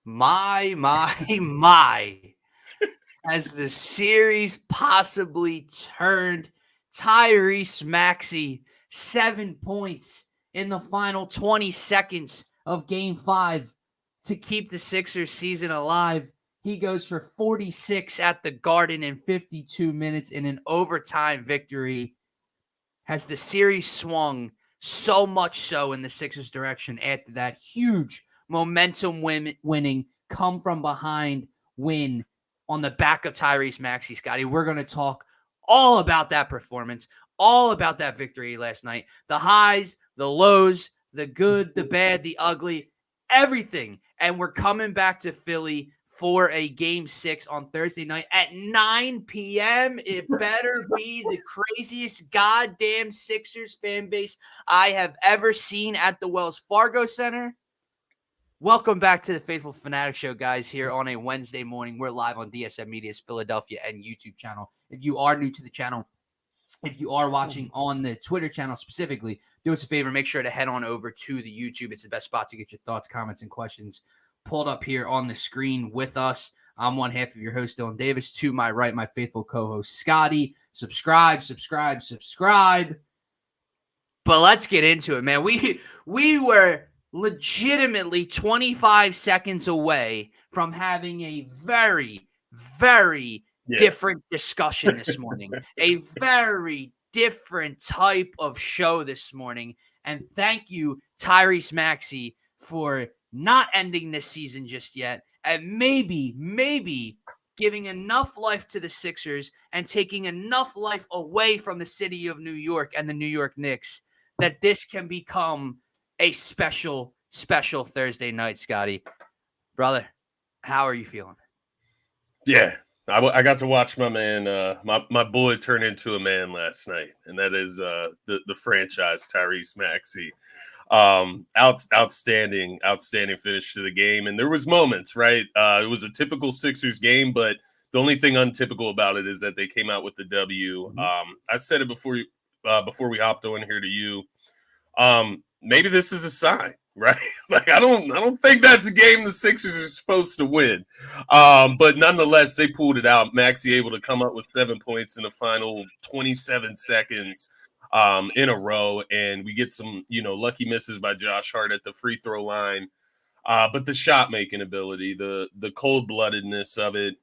My. Has the series possibly turned? Tyrese Maxey, 7 points in the final 20 seconds of Game 5 to keep the Sixers season alive. He goes for 46 at the Garden in 52 minutes in an overtime victory. Has the series swung so much so in the Sixers' direction after that huge momentum winning, come from behind win on the back of Tyrese Maxey, Scotty. We're going to talk all about that performance, all about that victory last night. The highs, the lows, the good, the bad, the ugly, everything. And we're coming back to Philly for a Game 6 on Thursday night at 9 p.m. It better be the craziest goddamn Sixers fan base I have ever seen at the Wells Fargo Center. Welcome back to the Phaithful Phanatics Show, guys, here on a Wednesday morning. We're live on DSM-Media's Philadelphia and YouTube channel. If you are new to the channel, if you are watching on the Twitter channel specifically, do us a favor, make sure to head on over to the YouTube. It's the best spot to get your thoughts, comments, and questions pulled up here on the screen with us. I'm one half of your host, Dylan Davis. To my right, my faithful co-host, Scotty. Subscribe. But let's get into it, man. We were legitimately 25 seconds away from having a very, very different discussion this morning. A very different type of show this morning. And thank you, Tyrese Maxey, for not ending this season just yet, and maybe giving enough life to the Sixers and taking enough life away from the city of New York and the New York Knicks that this can become a special Thursday night, Scotty. Brother, how are you feeling? Yeah, I got to watch my man, my boy turn into a man last night, and that is the franchise, Tyrese Maxey. Outstanding finish to the game. And there was moments, right? It was a typical Sixers game, but the only thing untypical about it is that they came out with the W. I said it before we hopped on here to you. Maybe this is a sign, right? Like I don't think that's a game the Sixers are supposed to win. But nonetheless, they pulled it out. Maxey able to come up with 7 points in the final 27 seconds. In a row, and we get some, lucky misses by Josh Hart at the free throw line. But the shot making ability, the cold bloodedness of it,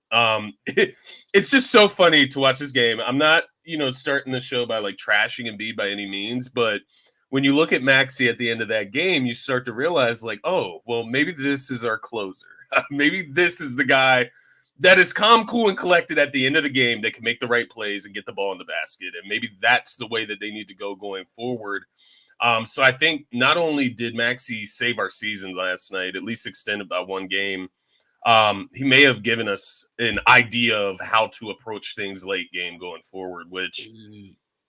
it's just so funny to watch this game. I'm not, starting the show by like trashing Embiid by any means, but when you look at Maxey at the end of that game, you start to realize like, oh, well, maybe this is our closer. Maybe this is the guy that is calm, cool, and collected at the end of the game that can make the right plays and get the ball in the basket. And maybe that's the way that they need to go going forward. So I think not only did Maxey save our season last night, at least extended by one game, he may have given us an idea of how to approach things late game going forward, which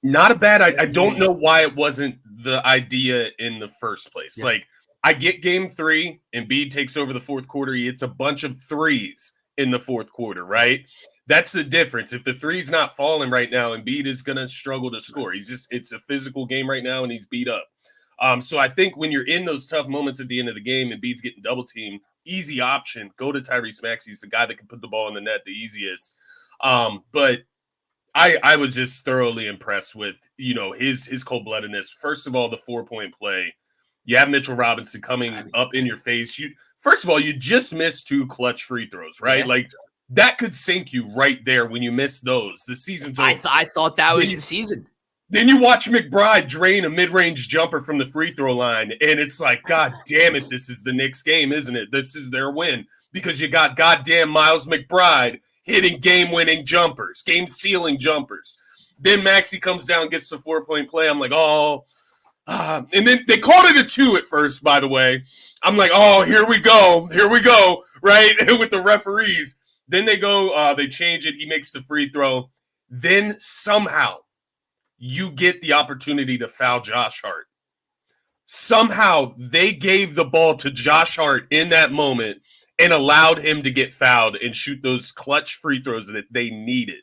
not a bad idea. I don't know why it wasn't the idea in the first place. Yeah. Like, I get game 3, Embiid takes over the fourth quarter. He hits a bunch of threes in the fourth quarter, right? That's the difference. If the three's not falling right now, Embiid is going to struggle to score. It's a physical game right now, and he's beat up. So I think when you're in those tough moments at the end of the game, Embiid's getting double teamed, easy option, go to Tyrese Maxey. He's the guy that can put the ball in the net the easiest. But I was just thoroughly impressed with, his cold-bloodedness. First of all, the 4-point play. You have Mitchell Robinson coming up in your face. First of all, you just missed 2 clutch free throws, right? Yeah. Like, that could sink you right there when you miss those. The season's over. I thought that was the season. Then you watch McBride drain a mid-range jumper from the free throw line, and it's like, God damn it, this is the Knicks game, isn't it? This is their win because you got goddamn Miles McBride hitting game-winning jumpers, game-sealing jumpers. Then Maxey comes down, gets the 4-point play. I'm like, oh. And then they called it a 2 at first, by the way. I'm like, oh, here we go, right? With the referees. Then they go, they change it. He makes the free throw. Then somehow you get the opportunity to foul Josh Hart. Somehow they gave the ball to Josh Hart in that moment and allowed him to get fouled and shoot those clutch free throws that they needed.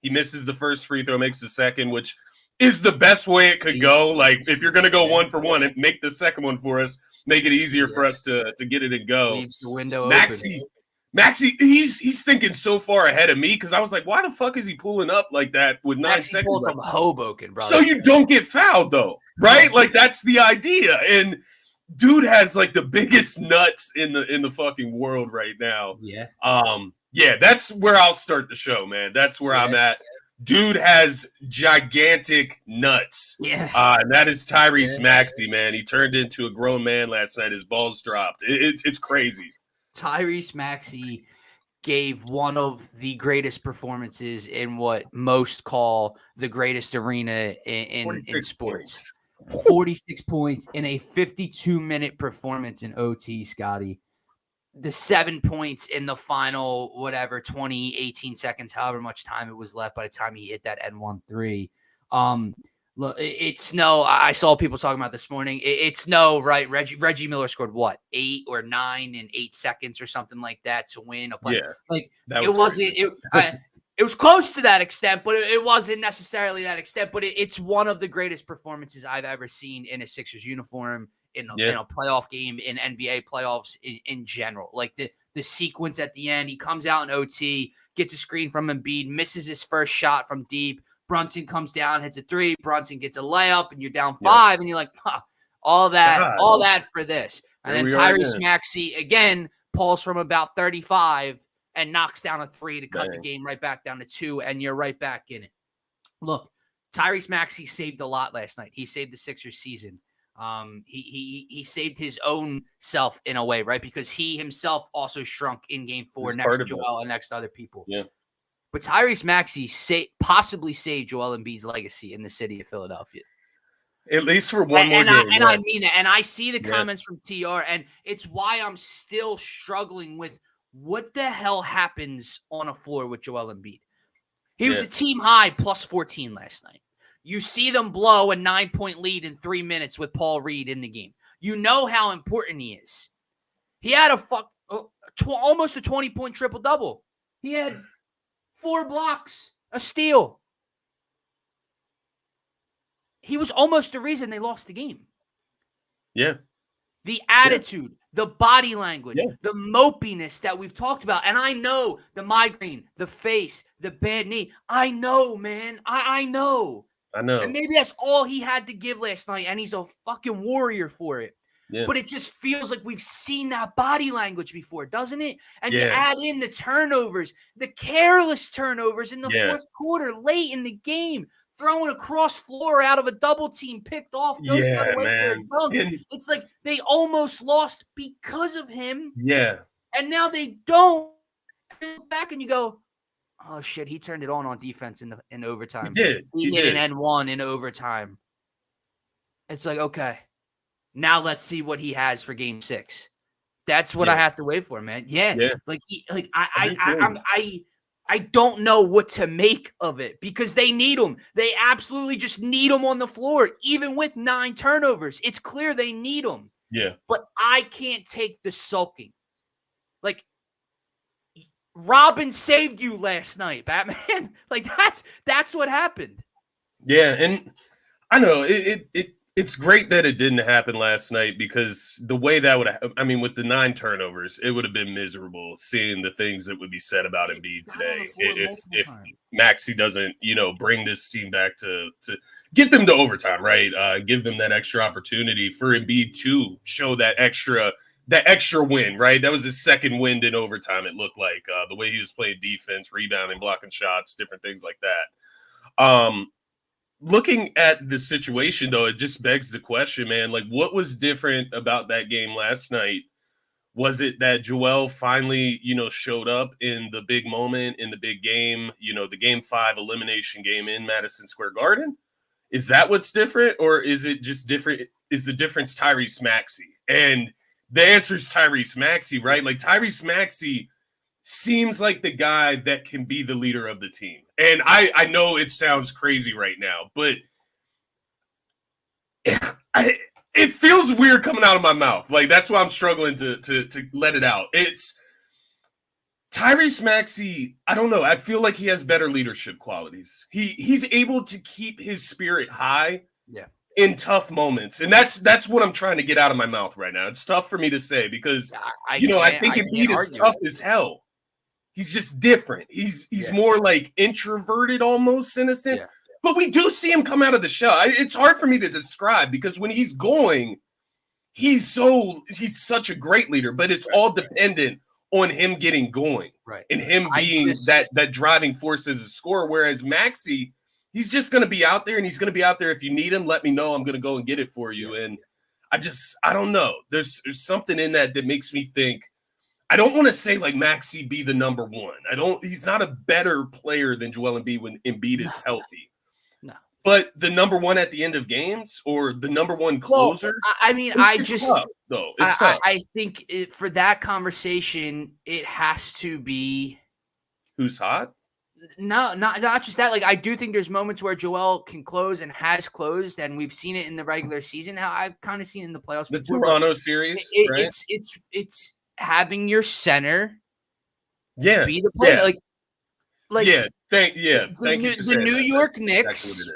He misses the first free throw, makes the second, which is the best way it could go. Like, if you're going to go 1 for 1 and make the second one for us, make it easier for us to get it and go. Leaves the window Maxey, open. Maxey, he's thinking so far ahead of me because I was like, why the fuck is he pulling up like that with 9 Maxey seconds? pulled from Hoboken, brother. So you don't get fouled though, right? Like that's the idea. And dude has like the biggest nuts in the fucking world right now. Yeah. Yeah, that's where I'll start the show, man. That's where I'm at. Dude has gigantic nuts. Yeah. And that is Tyrese Maxey, man. He turned into a grown man last night. His balls dropped. It's crazy. Tyrese Maxey gave one of the greatest performances in what most call the greatest arena in sports. 46 points in a 52-minute performance in OT, Scotty. The 7 points in the final, 18 seconds, however much time it was left by the time he hit that N1 3. Look, it's no. I saw people talking about this morning. It's no, right? Reggie Miller scored what, 8 or 9 in 8 seconds or something like that to win a play. Yeah, like it wasn't. It was close to that extent, but it wasn't necessarily that extent. But it's one of the greatest performances I've ever seen in a Sixers uniform in a playoff game, in NBA playoffs in general. Like the sequence at the end, he comes out in OT, gets a screen from Embiid, misses his first shot from deep. Brunson comes down, hits a 3. Brunson gets a layup, and you're down 5, and you're like, all that for this. And then Tyrese Maxey again pulls from about 35 and knocks down a 3 to cut the game right back down to 2, and you're right back in it. Look, Tyrese Maxey saved a lot last night. He saved the Sixers season. He saved his own self in a way, right? Because he himself also shrunk in Game 4 next to Joel and next to other people. Yeah. But Tyrese Maxey possibly saved Joel Embiid's legacy in the city of Philadelphia. At least for one more game. I mean it. And I see the comments from TR, and it's why I'm still struggling with what the hell happens on a floor with Joel Embiid. He was a team high plus 14 last night. You see them blow a 9-point lead in 3 minutes with Paul Reed in the game. You know how important he is. He had almost a 20-point triple-double. He had 4 blocks, a steal. He was almost the reason they lost the game. Yeah. The attitude, the body language, the mopiness that we've talked about. And I know the migraine, the face, the bad knee. I know, man. I know. And maybe that's all he had to give last night, and he's a fucking warrior for it. Yeah. But it just feels like we've seen that body language before, doesn't it? And you add in the turnovers, the careless turnovers in the fourth quarter, late in the game, throwing a cross floor out of a double team, picked off. It's like they almost lost because of him. Yeah. And now they don't. You look back and you go, oh shit, he turned it on defense in overtime. He hit an N1 in overtime. It's like, okay, now let's see what he has for Game 6. That's what I have to wait for, man. I don't know what to make of it because they need him. They absolutely just need him on the floor, even with 9 turnovers. It's clear they need him. Yeah. But I can't take the sulking. Like, Robin saved you last night, Batman. Like that's what happened. Yeah, and I know it's great that it didn't happen last night because the way that would with the 9 turnovers, it would have been miserable seeing the things that would be said about Embiid today if Maxey doesn't, bring this team back to get them to overtime, right? Give them that extra opportunity for Embiid to show that extra win, right? That was his second win in overtime, it looked like. The way he was playing defense, rebounding, blocking shots, different things like that. Looking at the situation, though, it just begs the question, man, like what was different about that game last night? Was it that Joel finally, showed up in the big moment, in the big game, the Game 5 elimination game in Madison Square Garden? Is that what's different? Or is it just different? Is the difference Tyrese Maxey? And the answer is Tyrese Maxey, right? Like Tyrese Maxey seems like the guy that can be the leader of the team. And I know it sounds crazy right now, but it feels weird coming out of my mouth. Like that's why I'm struggling to let it out. It's Tyrese Maxey. I don't know. I feel like he has better leadership qualities. He's able to keep his spirit high. Yeah. in tough moments. And that's what I'm trying to get out of my mouth right now. It's tough for me to say because, I think Embiid is tough as hell. He's just different. He's more like introverted almost in a sense. Yeah. But we do see him come out of the shell. It's hard for me to describe because when he's going, he's such a great leader, but it's all dependent on him getting going. Right. And him being that driving force as a scorer. Whereas Maxey, he's just going to be out there, and he's going to be out there. If you need him, let me know. I'm going to go and get it for you. And I don't know. There's something in that makes me think, I don't want to say like Maxey be the number one. He's not a better player than Joel Embiid when Embiid is healthy. No. But the number one at the end of games or the number one closer. Well, I mean, it's tough. I think for that conversation, it has to be who's hot. No, not just that. Like, I do think there's moments where Joel can close and has closed, and we've seen it in the regular season. How I've kind of seen it in the playoffs. The Toronto series, right? It's having your center, be the player. Thank you. The New York Knicks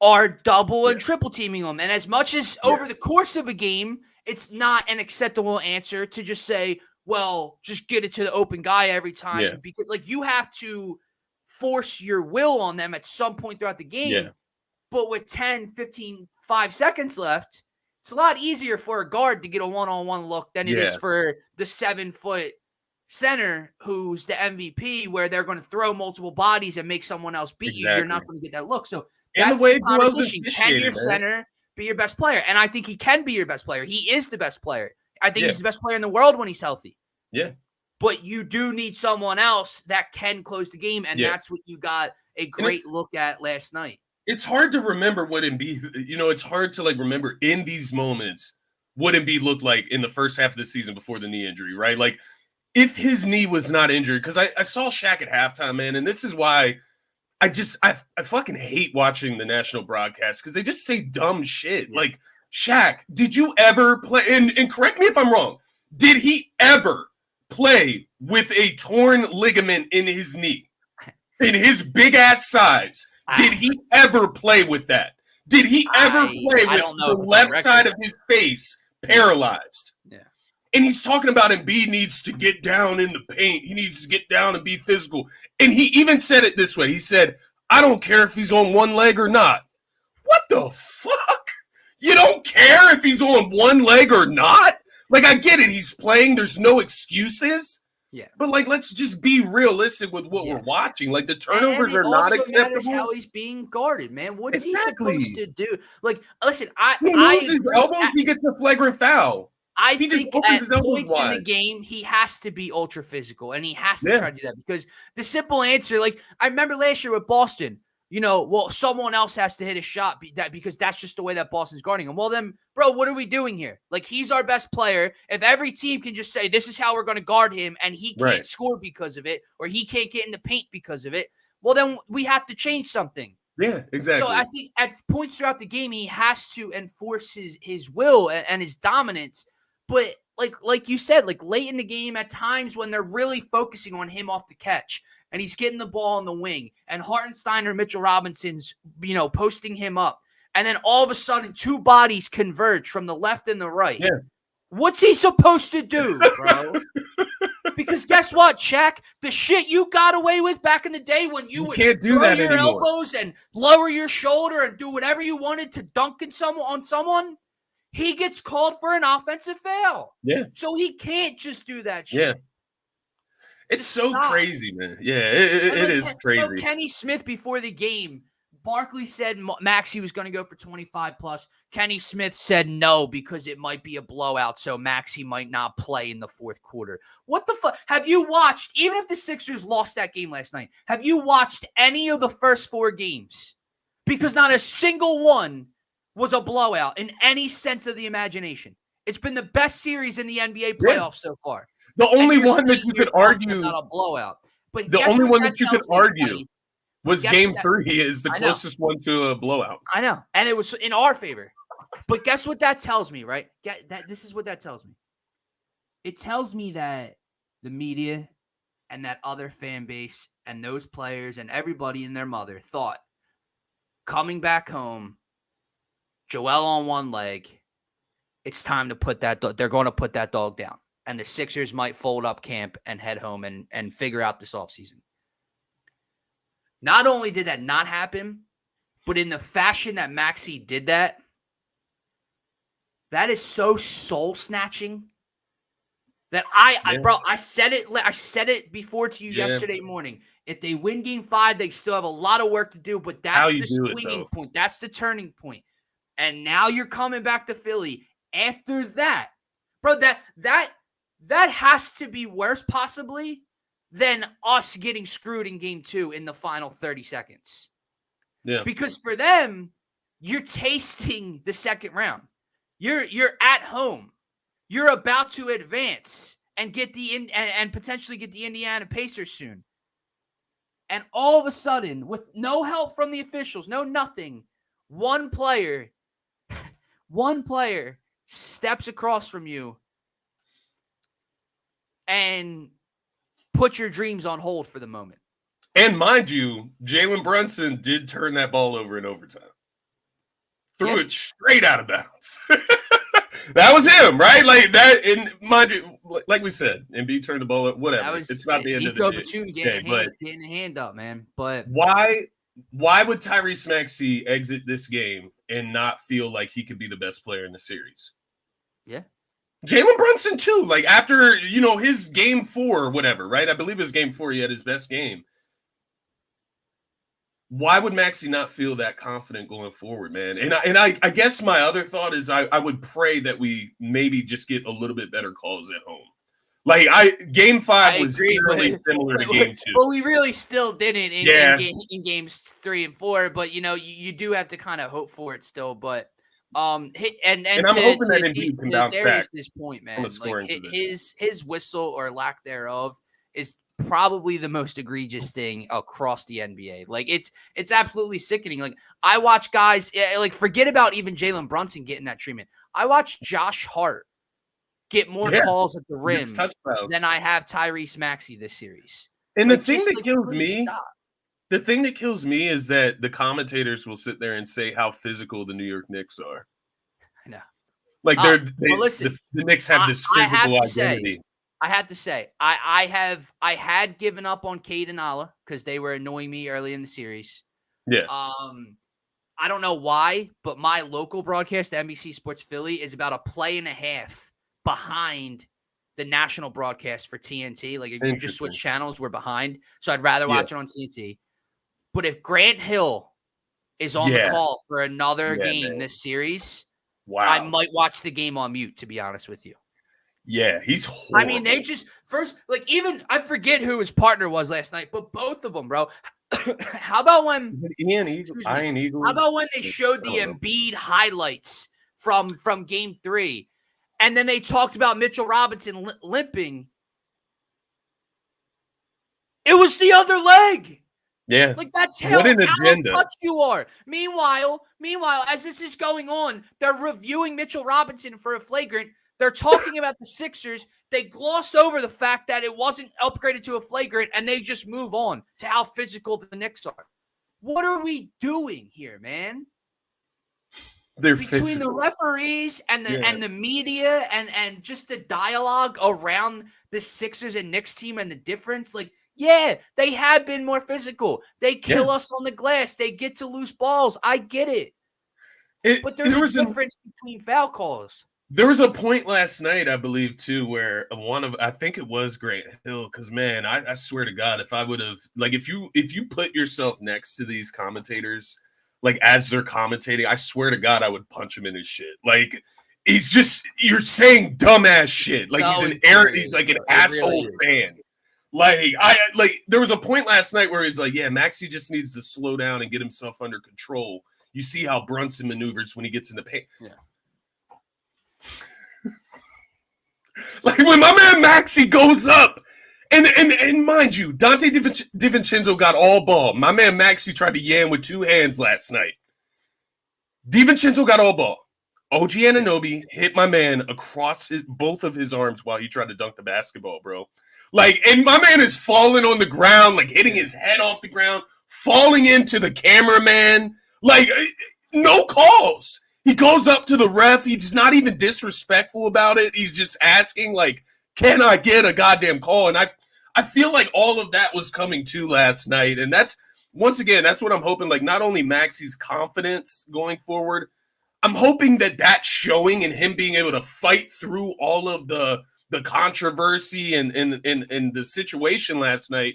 are double and triple teaming them, and as much as over the course of a game, it's not an acceptable answer to just say, well, just get it to the open guy every time because you have to force your will on them at some point throughout the game. Yeah. But with 10, 15, 5 seconds left, it's a lot easier for a guard to get a one-on-one look than it is for the 7-foot center who's the MVP, where they're going to throw multiple bodies and make someone else beat you. You're not going to get that look. So that's the conversation. Can your center be your best player? And I think he can be your best player. He is the best player. I think he's the best player in the world when he's healthy. Yeah. But you do need someone else that can close the game, and that's what you got a great look at last night. It's hard to remember what Embiid, it's hard to remember in these moments what Embiid looked like in the first half of the season before the knee injury, right? Like, if his knee was not injured, because I saw Shaq at halftime, man, and this is why I fucking hate watching the national broadcast because they just say dumb shit. Yeah. Like, Shaq, did you ever play, and correct me if I'm wrong, did he ever play with a torn ligament in his knee? In his big-ass size? Did he ever play with that? Did he ever play with the left side of his face paralyzed? Yeah. And he's talking about Embiid needs to get down in the paint. He needs to get down and be physical. And he even said it this way. He said, I don't care if he's on one leg or not. What the fuck? You don't care if he's on one leg or not? Like, I get it. He's playing. There's no excuses. Yeah. But, let's just be realistic with what we're watching. Like, the turnovers are not acceptable. Matters how he's being guarded, man. What is he supposed to do? Like, listen, he moves his elbows, he gets a flagrant foul. I think at points in the game, he has to be ultra physical, and he has to try to do that because the simple answer, I remember last year with Boston, someone else has to hit a shot because that's just the way that Boston's guarding him. Well, then, bro, what are we doing here? He's our best player. If every team can just say, this is how we're going to guard him, and he can't score because of it, or he can't get in the paint because of it, well, then we have to change something. Yeah, exactly. So I think at points throughout the game, he has to enforce his will and his dominance. But like you said, late in the game at times when they're really focusing on him off the catch and he's getting the ball on the wing and Hartenstein, Mitchell Robinson's, posting him up. And then all of a sudden 2 bodies converge from the left and the right. Yeah. What's he supposed to do, bro? Because guess what, Shaq? The shit you got away with back in the day when you would can't do throw that your anymore. Elbows and lower your shoulder and do whatever you wanted to dunk on someone, he gets called for an offensive foul. Yeah. So he can't just do that shit. Yeah. It's so crazy, man. Yeah, it is crazy. Kenny Smith before the game, Barkley said Maxey was going to go for 25 plus. Kenny Smith said no because it might be a blowout, so Maxey might not play in the fourth quarter. What the fuck? Have you watched, even if the Sixers lost that game last night, have you watched any of the first 4 games? Because not a single one was a blowout in any sense of the imagination. It's been the best series in the NBA playoffs so far. The only one that you could argue not a blowout. But the only one that you could argue was Game 3 is the closest one to a blowout. I know, and it was in our favor. But guess what that tells me, right? This is what that tells me. It tells me that the media and that other fan base and those players and everybody and their mother thought coming back home, Joel on one leg. It's time to put that they're going to put that dog down. And the Sixers might fold up camp and head home and figure out this offseason. Not only did that not happen, but in the fashion that Maxey did that is so soul-snatching that I said it before to you yesterday morning. If they win game 5, they still have a lot of work to do, but that's the swinging point. That's the turning point. And now you're coming back to Philly. After that, bro, that has to be worse possibly than us getting screwed in game 2 in the final 30 seconds. Yeah. Because for them, you're tasting the second round. You're at home. You're about to advance and get and potentially get the Indiana Pacers soon. And all of a sudden, with no help from the officials, no nothing, one player steps across from you and put your dreams on hold for the moment. And mind you, Jalen Brunson did turn that ball over in overtime. Threw it straight out of bounds. That was him, right? Like that. And mind you, like we said, Embiid turned the ball up. Whatever. It's not the end of the day. Getting the hand up, man. But why would Tyrese Maxey exit this game and not feel like he could be the best player in the series? Yeah. Jalen Brunson too. Like after his game 4 or whatever, right? I believe his game 4, he had his best game. Why would Maxey not feel that confident going forward, man? And I guess my other thought is I would pray that we maybe just get a little bit better calls at home. Like game 5 was really similar to game 2. But we really still didn't in games 3 and 4. But you do have to kind of hope for it still. But and I'm hoping that Embiid can bounce back. This point, man, like his whistle or lack thereof is probably the most egregious thing across the NBA. Like it's absolutely sickening. Like I watch guys like forget about even Jalen Brunson getting that treatment. I watch Josh Hart get more calls at the rim than I have Tyrese Maxey this series. And the thing that kills me is that the commentators will sit there and say how physical the New York Knicks are. I know. Like the Knicks have this physical identity. I have to say, I had given up on Cade and Ala because they were annoying me early in the series. Yeah. I don't know why, but my local broadcast, NBC Sports Philly, is about a play and a half behind the national broadcast for TNT. Like if you just switch channels, we're behind. So I'd rather watch it on TNT. But if Grant Hill is on the call for another game this series, I might watch the game on mute, to be honest with you. Yeah, he's horrible. I mean, they just first I forget who his partner was last night, but both of them, bro. How about when Ian Eagle? How about when they showed the Embiid highlights from game 3, and then they talked about Mitchell Robinson limping? It was the other leg. Yeah, like that's how much you are. Meanwhile, as this is going on, they're reviewing Mitchell Robinson for a flagrant. They're talking about the Sixers. They gloss over the fact that it wasn't upgraded to a flagrant, and they just move on to how physical the Knicks are. What are we doing here, man? They're between physical. The referees and the media and just the dialogue around the Sixers and Knicks team and the difference. Like, yeah, they have been more physical. They kill us on the glass. They get to loose balls. I get it. But there's a difference between foul calls. There was a point last night, I believe, too, where I think it was Grant Hill, because, man, I swear to God, if I would have, like, if you put yourself next to these commentators, like, as they're commentating, I swear to God, I would punch him in his shit. Like, you're saying dumbass shit. Like, he's like an asshole fan. Like, there was a point last night where he's like, yeah, Maxey just needs to slow down and get himself under control. You see how Brunson maneuvers when he gets in the paint. Yeah. Like when my man Maxey goes up, and mind you, Dante DiVincenzo got all ball. My man Maxey tried to yam with 2 hands last night. DiVincenzo got all ball. OG Anunoby hit my man across both of his arms while he tried to dunk the basketball, bro. Like, and my man is falling on the ground, like hitting his head off the ground, falling into the cameraman. Like, no calls. He goes up to the ref. He's not even disrespectful about it. He's just asking, like, can I get a goddamn call? And I feel like all of that was coming to last night. And that's, once again, that's what I'm hoping. Like, not only Maxey's confidence going forward, I'm hoping that that's showing and him being able to fight through all of the controversy and the situation last night.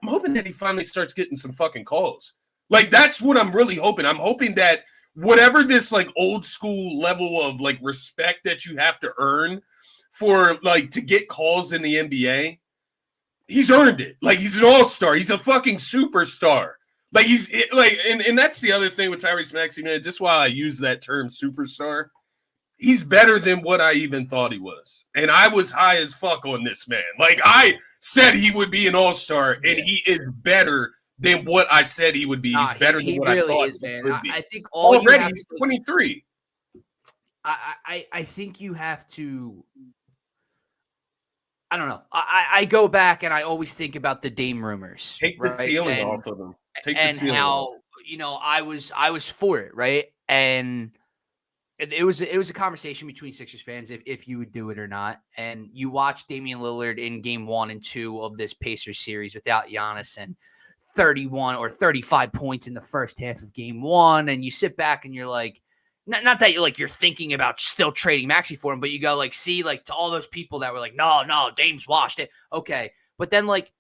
I'm hoping that he finally starts getting some fucking calls. Like, that's what I'm really hoping. I'm hoping that whatever this, like, old school level of, like, respect that you have to earn for, like, to get calls in the NBA, he's earned it. Like, he's an all-star. He's a fucking superstar. Like, he's like, and that's the other thing with Tyrese Maxey, man. Just why I use that term superstar, he's better than what I even thought he was. And I was high as fuck on this man. Like, I said he would be an all-star, and he is better than what I said he would be. He's better than what really I thought is, man. he would be. I think all already you he's 23. I think you have to. I don't know. I go back and I always think about the Dame rumors. Take the ceiling off of them. Take the and ceiling how off. I was for it, right? And it was a conversation between Sixers fans if you would do it or not. And you watch Damian Lillard in game 1 and 2 of this Pacers series without Giannis and 31 or 35 points in the first half of game 1, and you sit back and you're like, not that you're thinking about still trading Maxey for him, but you go like, see, like, to all those people that were like, no, Dame's washed it. Okay. But then, like,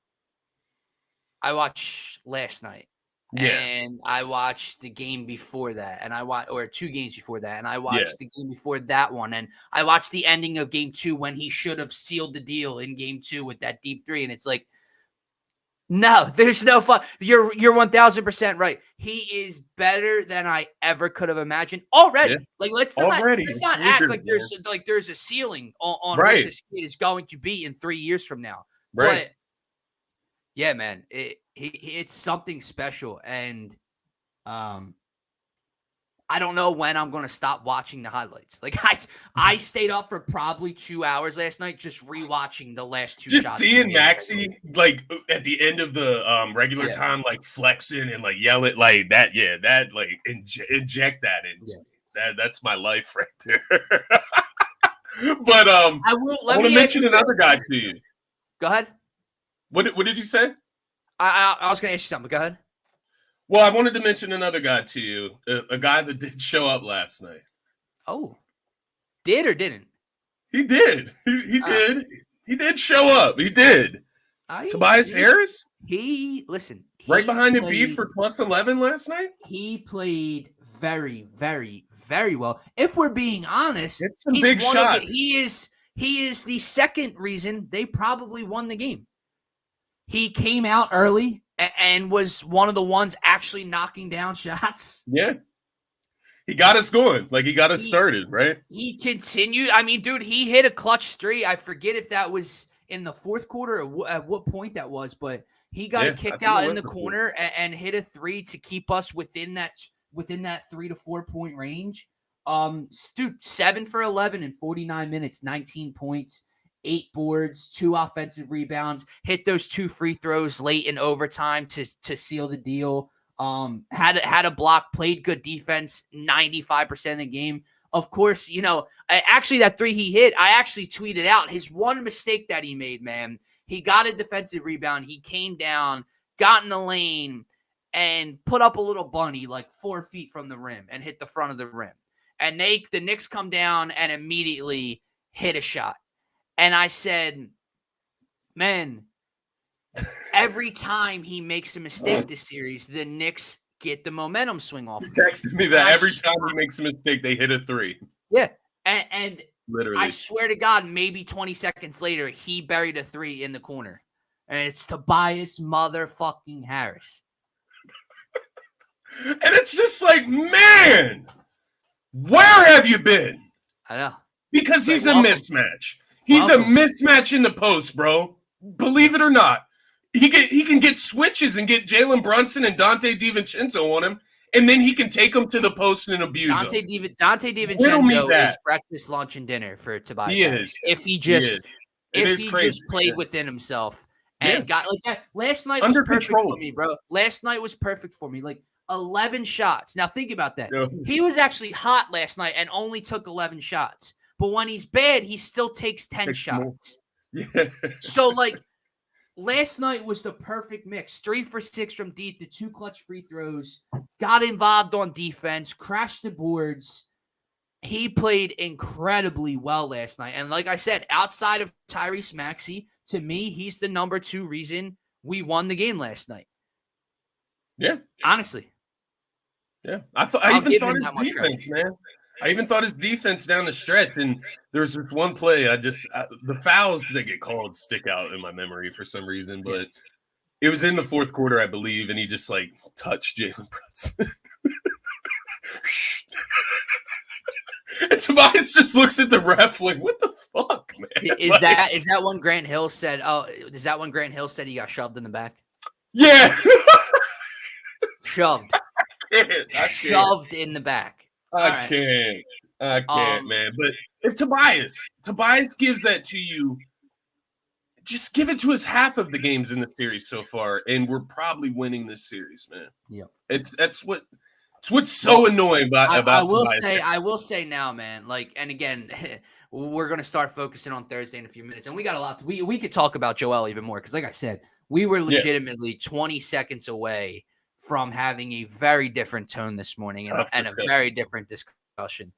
I watched last night and I watched the game before that, and or 2 games before that, and I watched the game before that one, and I watched the ending of game 2 when he should have sealed the deal in game 2 with that deep 3. And it's like, no, there's no fun. You're 1000% right. He is better than I ever could have imagined already. Yeah. Like, let's not act like there's a ceiling on what this kid is going to be in 3 years from now. Right. But yeah, man, it's something special, and I don't know when I'm going to stop watching the highlights. Like, I stayed up for probably 2 hours last night just rewatching the last 2 shots. Just seeing Maxey, like, at the end of the regular time, like, flexing and, like, yelling, like, that, like, inject that into me. That's my life right there. But I want to mention another guy to you. Go ahead. What did you say? I was going to ask you something. Go ahead. Well, I wanted to mention another guy to you, a guy that did show up last night. Oh, did or didn't? He did. He did. He did show up. He did. Tobias Harris? Right behind Embiid for plus 11 last night? He played very, very, very well. If we're being honest, it's some big shots. He is the second reason they probably won the game. He came out early and was one of the ones actually knocking down shots. Yeah. He got us going. Like, he got us started, right? He continued. I mean, dude, he hit a clutch 3. I forget if that was in the fourth quarter or at what point that was, but he got a kick out in the corner and hit a 3 to keep us within that 3 to 4 point range. Dude, 7 for 11 in 49 minutes, 19 points. 8 boards, 2 offensive rebounds, hit those 2 free throws late in overtime to seal the deal. Had a block, played good defense 95% of the game. Of course, actually that 3 he hit, I actually tweeted out his one mistake that he made, man. He got a defensive rebound. He came down, got in the lane, and put up a little bunny like 4 feet from the rim and hit the front of the rim. And the Knicks come down and immediately hit a shot. And I said, man, every time he makes a mistake this series, the Knicks get the momentum swing off. You texted me that every time he makes a mistake, they hit a 3. Yeah. And literally, I swear to God, maybe 20 seconds later, he buried a 3 in the corner. And it's Tobias motherfucking Harris. And it's just like, man, where have you been? I know. Because he's a mismatch. He's a mismatch in the post, bro. Believe it or not. He can get switches and get Jalen Brunson and Dante DiVincenzo on him, and then he can take them to the post and abuse them. Dante DiVincenzo is breakfast, lunch, and dinner for Tobias. He is. If he just played within himself and got like that. Last night was perfect for me, bro. Last night was perfect for me. Like, 11 shots. Now think about that. Yeah. He was actually hot last night and only took 11 shots. But when he's bad, he still takes 10 shots. Yeah. So, like, last night was the perfect mix. 3 for 6 from deep, the 2 clutch free throws, got involved on defense, crashed the boards. He played incredibly well last night. And like I said, outside of Tyrese Maxey, to me, he's the number 2 reason we won the game last night. Yeah. Honestly. Yeah. I even thought his defense, man. I even thought his defense down the stretch, and there was this one play. The fouls that get called stick out in my memory for some reason, but it was in the fourth quarter, I believe, and he just like touched Jalen Brunson. And Tobias just looks at the ref like, "What the fuck, man?" Is that when Grant Hill said? Oh, is that when Grant Hill said he got shoved in the back? Yeah, shoved. I can't. Shoved in the back. I can't, man. But if Tobias gives that to you, just give it to us half of the games in the series so far, and we're probably winning this series, man. Yeah, it's what's so annoying about Tobias. I will say now, man. Like, and again, we're gonna start focusing on Thursday in a few minutes, and we got a lot. We could talk about Joel even more because, like I said, we were legitimately 20 seconds away from having a very different tone this morning and a very different discussion.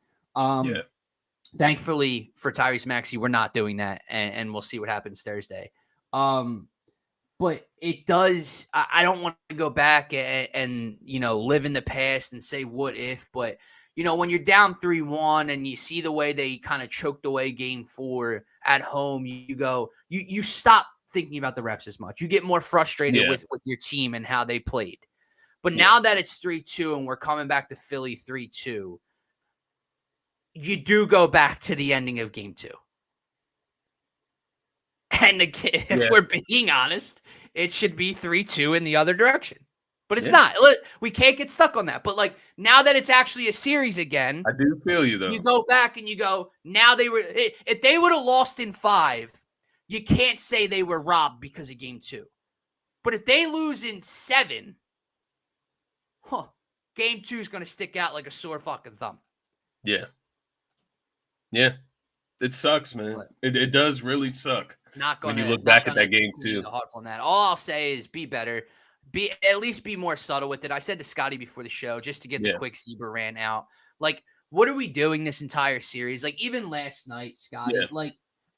Thankfully for Tyrese Maxey, we're not doing that, and we'll see what happens Thursday. But it does. I don't want to go back and live in the past and say what if. But when you're down 3-1 and you see the way they kind of choked away Game 4 at home, you stop thinking about the refs as much. You get more frustrated with your team and how they played. But now that it's 3-2 and we're coming back to Philly 3-2, you do go back to the ending of Game 2. And again, if we're being honest, it should be 3-2 in the other direction. But it's not. We can't get stuck on that. But like now that it's actually a series again, I do feel you though. You go back and you go, now if they would have lost in 5, you can't say they were robbed because of Game 2. But if they lose in 7, Game 2 is going to stick out like a sore fucking thumb. Yeah. Yeah. It sucks, man. It does really suck. When you look back at that Game 2. On that. All I'll say is be better. At least be more subtle with it. I said to Scotty before the show, just to get the quick Zebra rant out. Like, what are we doing this entire series? Like, even last night, Scotty,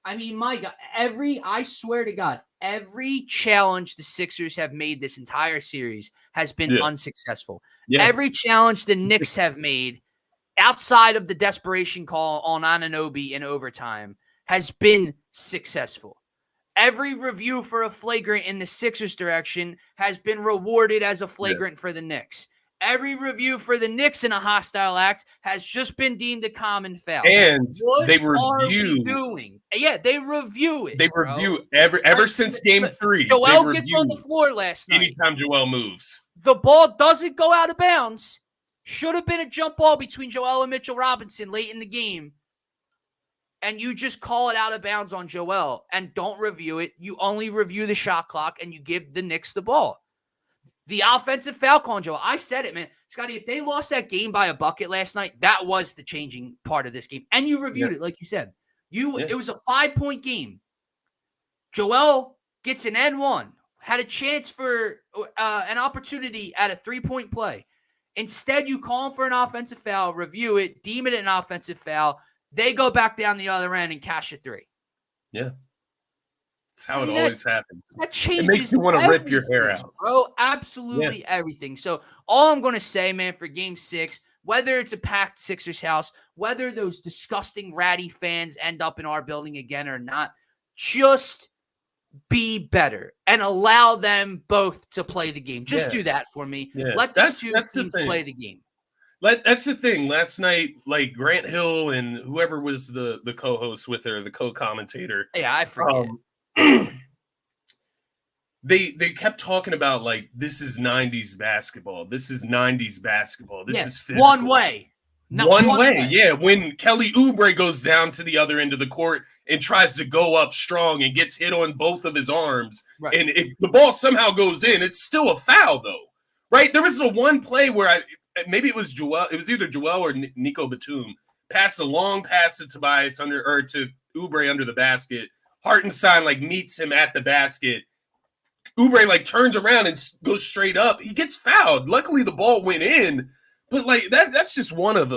I mean, my God, I swear to God, every challenge the Sixers have made this entire series has been unsuccessful. Yeah. Every challenge the Knicks have made outside of the desperation call on Anunoby in overtime has been successful. Every review for a flagrant in the Sixers direction has been rewarded as a flagrant for the Knicks. Every review for the Knicks in a hostile act has just been deemed a common foul. And what they review. Are we doing? Yeah, they review it. They review ever since Game 3. Joel gets on the floor last night. Anytime Joel moves, the ball doesn't go out of bounds. Should have been a jump ball between Joel and Mitchell Robinson late in the game. And you just call it out of bounds on Joel and don't review it. You only review the shot clock and you give the Knicks the ball. The offensive foul call on Joel. I said it, man. Scotty, if they lost that game by a bucket last night, that was the changing part of this game. And you reviewed it, like you said. It was a 5-point game. Joel gets an N1, had a chance for an opportunity at a 3-point play. Instead, you call him for an offensive foul, review it, deem it an offensive foul. They go back down the other end and cash a 3. Yeah. That's how it always happens. That changes. It makes you want to rip your hair out. Bro, absolutely everything. So all I'm going to say, man, for Game 6, whether it's a packed Sixers house, whether those disgusting ratty fans end up in our building again or not, just be better and allow them both to play the game. Just do that for me. Yeah. Let these two teams play the game. That's the thing. Last night, like Grant Hill and whoever was the co-host with her, the co-commentator. Yeah, I forget. They kept talking about like this is 90s basketball. This is 90s basketball. This is physical. One way. One way. Yeah. When Kelly Oubre goes down to the other end of the court and tries to go up strong and gets hit on both of his arms, and the ball somehow goes in, it's still a foul though. right? There was a one play where maybe it was Joel. It was either Joel or Nico Batum passed a long pass to Tobias to Oubre under the basket. Hartenstein like meets him at the basket. Oubre like turns around and goes straight up. He gets fouled. Luckily, the ball went in, but like that's just one of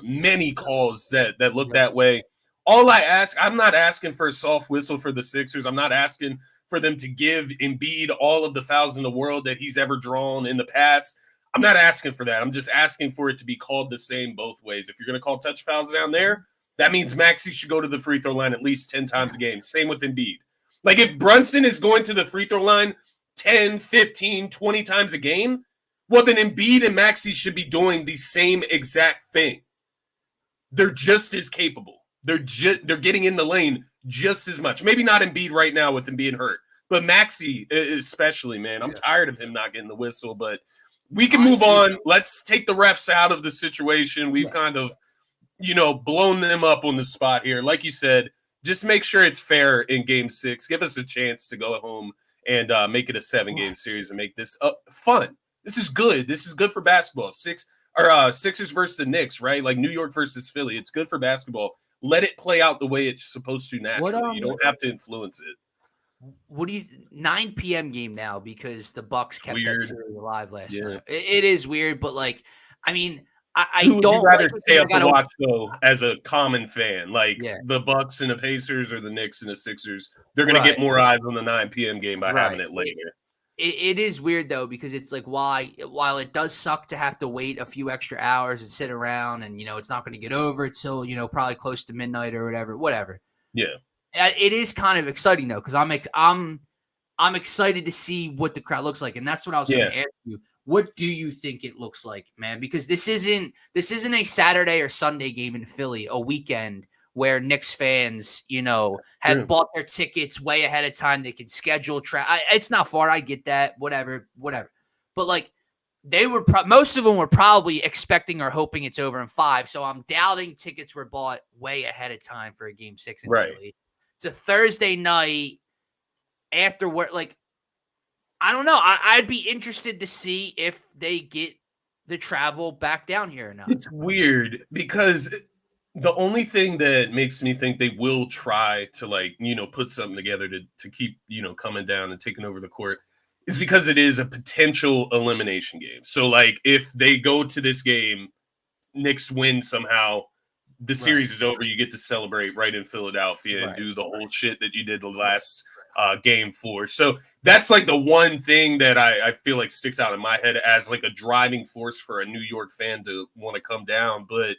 many calls that look that way. All I ask, I'm not asking for a soft whistle for the Sixers. I'm not asking for them to give Embiid all of the fouls in the world that he's ever drawn in the past. I'm not asking for that. I'm just asking for it to be called the same both ways. If you're going to call touch fouls down there, that means Maxey should go to the free throw line at least 10 times a game. Same with Embiid. Like if Brunson is going to the free throw line 10, 15, 20 times a game, well, then Embiid and Maxey should be doing the same exact thing. They're just as capable. They're getting in the lane just as much. Maybe not Embiid right now with him being hurt, but Maxey especially, man. I'm tired of him not getting the whistle, but we can move on. Let's take the refs out of the situation. We've kind of, blown them up on the spot here. Like you said, just make sure it's fair in Game 6. Give us a chance to go home and make it a 7-game series and make this fun. This is good. This is good for basketball. Sixers versus the Knicks, right? Like New York versus Philly. It's good for basketball. Let it play out the way it's supposed to naturally. You don't have to influence it. What do you 9 p.m. game now because the Bucks kept that series alive last night. It is weird, but like, I mean, I don't rather stay up to watch though as a common fan, like the Bucks and the Pacers or the Knicks and the Sixers. They're going to get more eyes on the 9 p.m. game by having it later. It is weird though because it's like while it does suck to have to wait a few extra hours and sit around and it's not going to get over till probably close to midnight or whatever. Yeah, it is kind of exciting though because I'm excited to see what the crowd looks like, and that's what I was going to ask you. What do you think it looks like, man? Because this isn't a Saturday or Sunday game in Philly, a weekend where Knicks fans, had bought their tickets way ahead of time. They could schedule it's not far. I get that. Whatever. But like they were, most of them were probably expecting or hoping it's over in 5. So I'm doubting tickets were bought way ahead of time for a Game 6 in Philly. It's a Thursday night after work. Like, I don't know. I'd be interested to see if they get the travel back down here or not. It's weird because the only thing that makes me think they will try to put something together to keep, coming down and taking over the court is because it is a potential elimination game. So like if they go to this game, Knicks win somehow, the series is over. You get to celebrate right in Philadelphia and do the whole shit that you did the last Game 4. So that's like the one thing that I feel like sticks out in my head as like a driving force for a New York fan to want to come down. But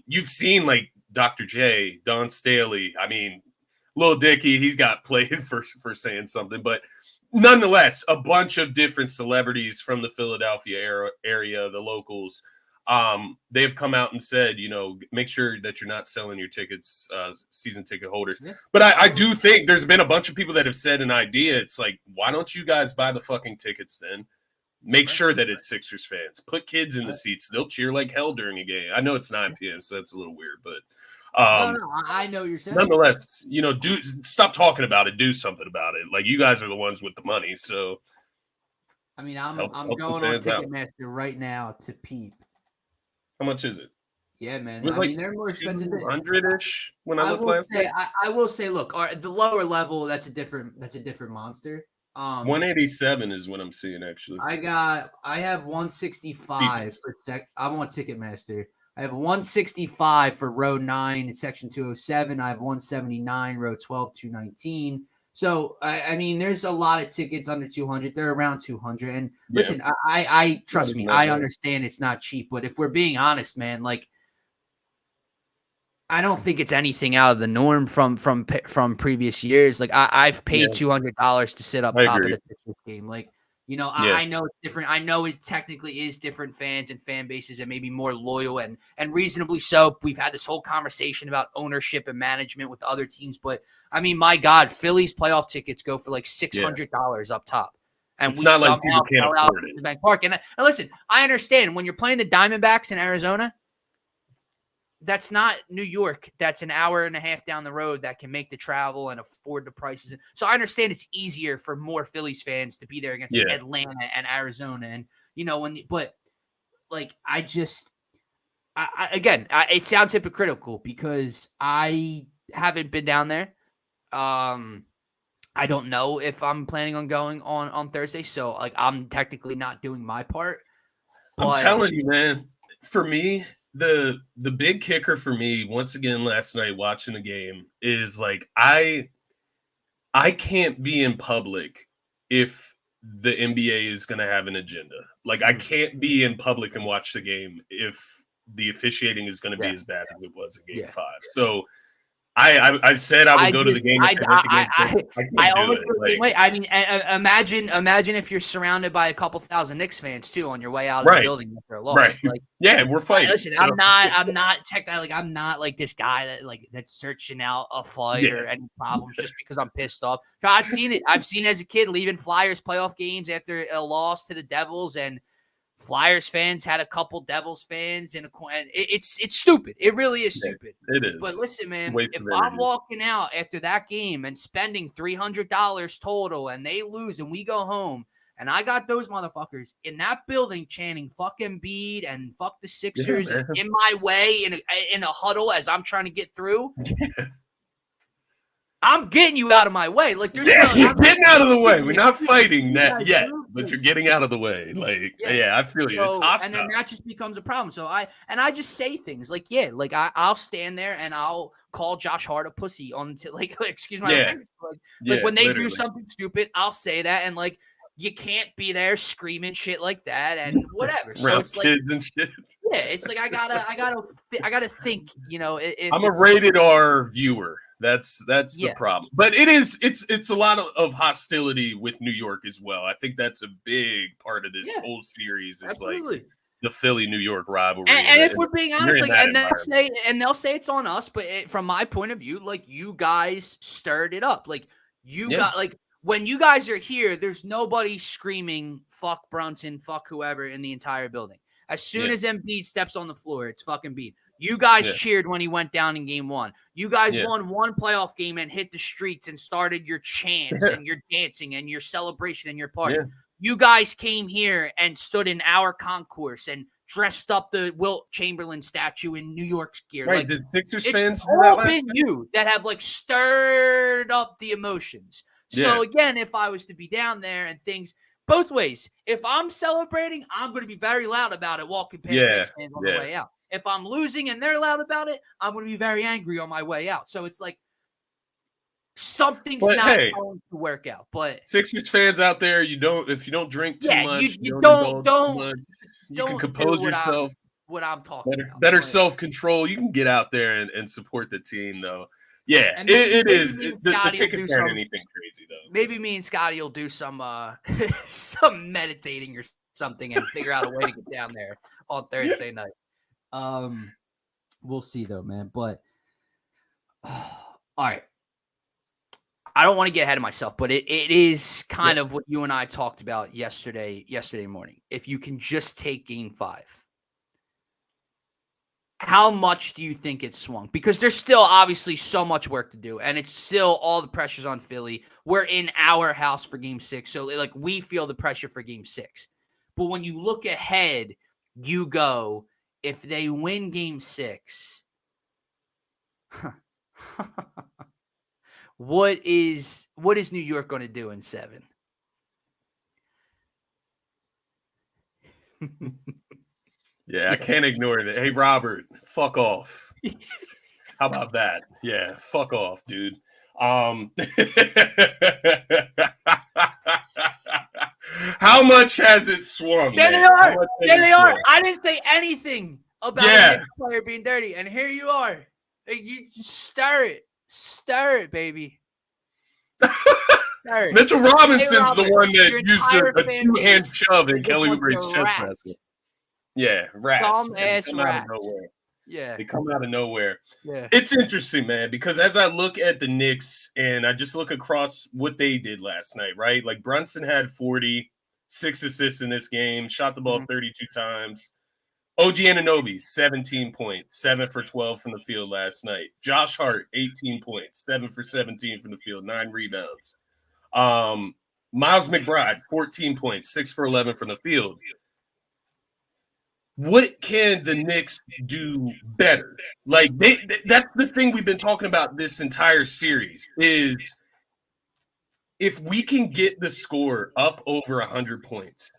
you've seen like Dr. J, Don Staley. I mean, Lil Dicky, he's got played for saying something, but nonetheless, a bunch of different celebrities from the Philadelphia area, the locals. They've come out and said, make sure that you're not selling your tickets, season ticket holders. Yeah. But I do think there's been a bunch of people that have said an idea. It's like, why don't you guys buy the fucking tickets then? Make sure that it's Sixers fans. Put kids in the seats. They'll cheer like hell during a game. I know it's 9 p.m., so that's a little weird, but no, I know you're saying. Nonetheless, stop talking about it. Do something about it. Like you guys are the ones with the money. So, I mean, I'm going on Ticketmaster right now to peep. How much is it? Yeah, man. I mean, they're more expensive. 200-ish when I look last night. I will say, look, the lower level, that's a different monster. 187 is what I'm seeing actually. I have 165 for I'm on Ticketmaster. I have 165 for row 9 in section 207. I have 179 row 12 219. So I mean, there's a lot of tickets under 200. They're around 200. And listen, I trust me. I understand it's not cheap, but if we're being honest, man, like I don't think it's anything out of the norm from previous years. Like I've paid $200 to sit up top of the Sixers game. Like, I know it's different. I know it technically is different fans and fan bases and maybe more loyal and reasonably so. We've had this whole conversation about ownership and management with other teams, but I mean, my God, Philly's playoff tickets go for like $600 up top. And it's not like people can't afford it. Bank Park. And listen, I understand when you're playing the Diamondbacks in Arizona, that's not New York. That's an hour and a half down the road that can make the travel and afford the prices. So I understand it's easier for more Phillies fans to be there against Atlanta and Arizona. And, but like, it sounds hypocritical because I haven't been down there. I don't know if I'm planning on going on Thursday. So like, I'm technically not doing my part. But I'm telling you, man, for me, the big kicker for me, once again, last night watching the game is like, I can't be in public if the NBA is going to have an agenda. Like, I can't be in public and watch the game if the officiating is going to be as bad as it was in Game 5. So I said I would go to the game. I always feel the same way. I mean, imagine if you're surrounded by a couple thousand Knicks fans too on your way out of the building after a loss. Right. Like, we're fighting. Listen, so. I'm not like this guy that's searching out a fight or any problems just because I'm pissed off. I've seen it. I've seen as a kid leaving Flyers playoff games after a loss to the Devils, and Flyers fans had a couple Devils fans in it's stupid. It really is stupid. It is. But listen, man, if I'm walking out after that game and spending $300 total and they lose and we go home and I got those motherfuckers in that building chanting "fuck Embiid" and "fuck the Sixers" in my way in a huddle as I'm trying to get through. I'm getting you out of my way. Like, there's you're getting out of the way. We're not fighting that yet, but you're getting out of the way. Like, I feel you. It's hostile. And then that just becomes a problem. So I just say things like, I'll stand there and I'll call Josh Hart a pussy excuse my language. Like when they do something stupid, I'll say that. And like, you can't be there screaming shit like that and whatever. So it's like kids and shit. Yeah, it's like I gotta think. I'm a rated R viewer. That's the problem. But it's a lot of hostility with New York as well. I think that's a big part of this whole series. Is like the Philly-New York rivalry. And if we're being honest, they'll say it's on us, but from my point of view, like, you guys stirred it up. Like, you got when you guys are here, there's nobody screaming "fuck Brunson," "fuck whoever" in the entire building. As soon as Embiid steps on the floor, it's fucking Embiid. You guys cheered when he went down in Game 1. You guys won one playoff game and hit the streets and started your chants and your dancing and your celebration and your party. You guys came here and stood in our concourse and dressed up the Wilt Chamberlain statue in New York's gear. Right? Like, did Sixers fans do that? It's all been you that have like stirred up the emotions. So again, if I was to be down there and things both ways, if I'm celebrating, I'm going to be very loud about it walking past Knicks fans on the way out. If I'm losing and they're loud about it, I'm going to be very angry on my way out. So it's like something's not going to work out. But Sixers fans out there, if you don't drink too much, you don't you can compose yourself. What I'm talking about. Better self-control. You can get out there and support the team, though. Yeah, it is. The tickets aren't anything crazy, though. Maybe me and Scotty will do some some meditating or something and figure out a way to get down there on Thursday night. We'll see, though, man. But all right. I don't want to get ahead of myself, but it is kind of what you and I talked about yesterday morning. If you can just take Game 5. How much do you think it swung? Because there's still obviously so much work to do, and it's still all the pressure's on Philly. We're in our house for Game 6, so like we feel the pressure for Game 6. But when you look ahead, you go, if they win Game 6, what is New York going to do in 7? Yeah, I can't ignore that. Hey, Robert, fuck off. How about that? Yeah, fuck off, dude. How much has it swung? There they are. There they are. I didn't say anything about a player being dirty, and here you are. You stir it, baby. Mitchell Robinson's the one that used a two-hand shove in Kelly Oubre's chest master. Yeah, rats. Dumb-ass rat. Yeah. They come out of nowhere. Yeah. It's interesting, man, because as I look at the Knicks and I just look across what they did last night, right? Like, Brunson had 6 assists in this game, shot the ball 32 times. OG Anunoby, 17 points, 7 for 12 from the field last night. Josh Hart, 18 points, 7 for 17 from the field, 9 rebounds. Miles McBride, 14 points, 6 for 11 from the field. What can the Knicks do better? Like that's the thing we've been talking about this entire series is if we can get the score up over 100 points,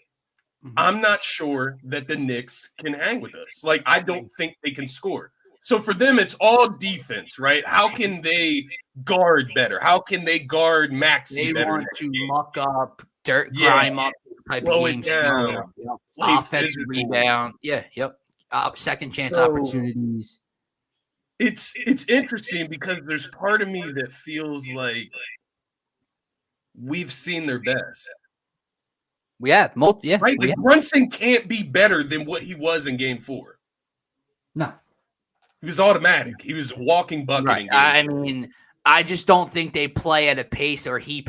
I'm not sure that the Knicks can hang with us. Like, I don't think they can score. So for them, it's all defense, right? How can they guard better? How can they guard Maxey better? They want to muck up, grime up type of game. Offensive rebound. Yeah, yep. Second chance opportunities. It's interesting because there's part of me that feels like we've seen their best. We have. Right? Like Brunson can't be better than what he was in game 4. No. He was automatic. He was walking bucket. Right. I mean, I just don't think they play at a pace or he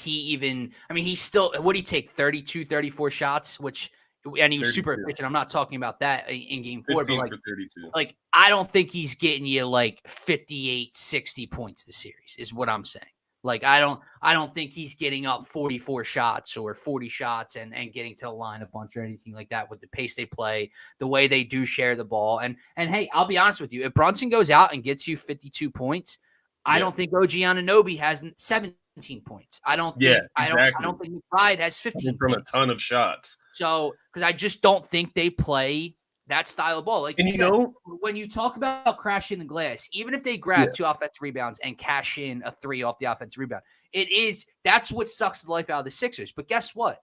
even – I mean, he's still – what did he take, 32, 34 shots, and he was 32. Super efficient. I'm not talking about that in game 4. But for 32. Like, I don't think he's getting you like 58, 60 points this series is what I'm saying. Like, I don't think he's getting up 44 shots or 40 shots and getting to the line a bunch or anything like that with the pace they play, the way they do share the ball. And hey, I'll be honest with you. If Brunson goes out and gets you 52 points, I don't think OG Anunoby has 17 points. I don't think I don't think McBride has 15 from points. A ton of shots. So, because I just don't think they play that style of ball. Like, and you know, when you talk about crashing the glass, even if they grab 2 offensive rebounds and cash in a 3 off the offensive rebound, that's what sucks the life out of the Sixers. But guess what?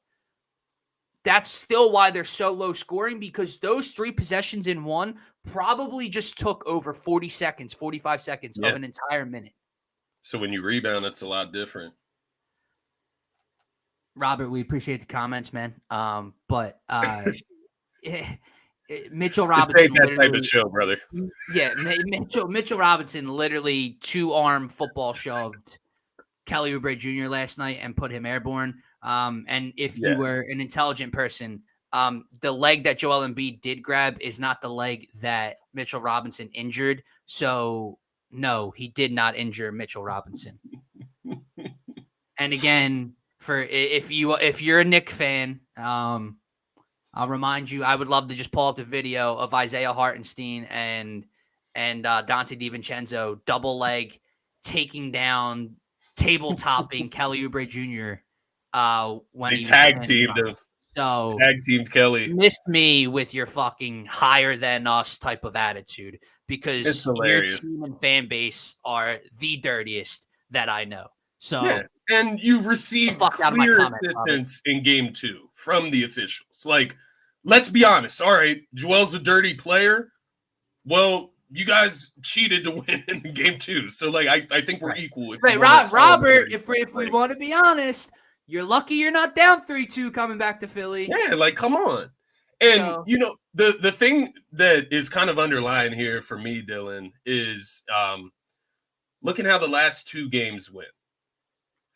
That's still why they're so low scoring, because those 3 possessions in one probably just took over 40 seconds, 45 seconds of an entire minute. So when you rebound, it's a lot different. Robert, we appreciate the comments, man. But Mitchell Robinson, that type of show, brother. Yeah, Mitchell Robinson literally 2-arm football shoved Kelly Oubre Jr. last night and put him airborne. And if you were an intelligent person, the leg that Joel Embiid did grab is not the leg that Mitchell Robinson injured. So no, he did not injure Mitchell Robinson. And again, if you're a Knicks fan, I'll remind you, I would love to just pull up the video of Isaiah Hartenstein and Dante DiVincenzo double leg taking down, table topping Kelly Oubre Jr. When they tag teamed him. So tag teamed Kelly. Missed me with your fucking higher than us type of attitude, because your team and fan base are the dirtiest that I know. So and you received clear assistance in game 2 from the officials. Like, let's be honest. All right, Joel's a dirty player. Well, you guys cheated to win in game 2. So, like, I think we're equal. Right, Robert, if we want to be honest, you're lucky you're not down 3-2 coming back to Philly. Yeah, like, come on. And, you know, the thing that is kind of underlying here for me, Dylan, is looking how the last 2 games went.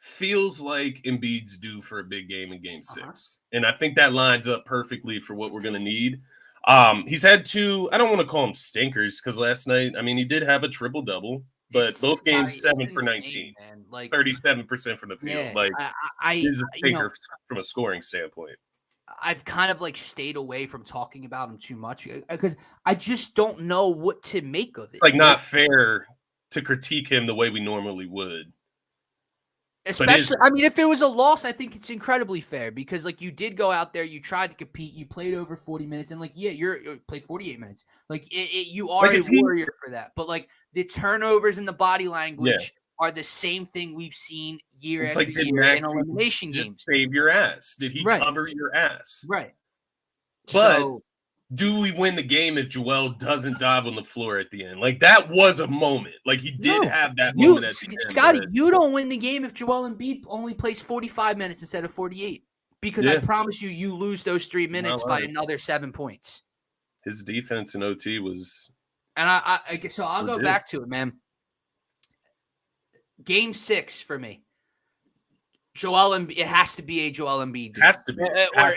Feels like Embiid's due for a big game in game 6. And I think that lines up perfectly for what we're going to need. He's had 2, I don't want to call them stinkers, because last night, I mean, he did have a triple-double, but both games 7 for 19, like 37% from the field. Yeah, like, he's a stinker from a scoring standpoint. I've kind of like stayed away from talking about him too much because I just don't know what to make of it. It's like not fair to critique him the way we normally would. Especially, I mean, if it was a loss, I think it's incredibly fair, because like you did go out there, you tried to compete, you played over 40 minutes, and like you played 48 minutes. Like you are a warrior for that. But like the turnovers and the body language are the same thing we've seen year after year in elimination games. Save your ass. Did he cover your ass? Right. But do we win the game if Joel doesn't dive on the floor at the end? Like, that was a moment. Like, he did have that moment at the end. Scotty, you don't win the game if Joel Embiid only plays 45 minutes instead of 48. Because I promise you lose those 3 minutes by another 7 points. His defense in OT was... And I'll go back to it, man. Game 6 for me. Joel Embiid, it has to be a Joel Embiid game. Has to be. Or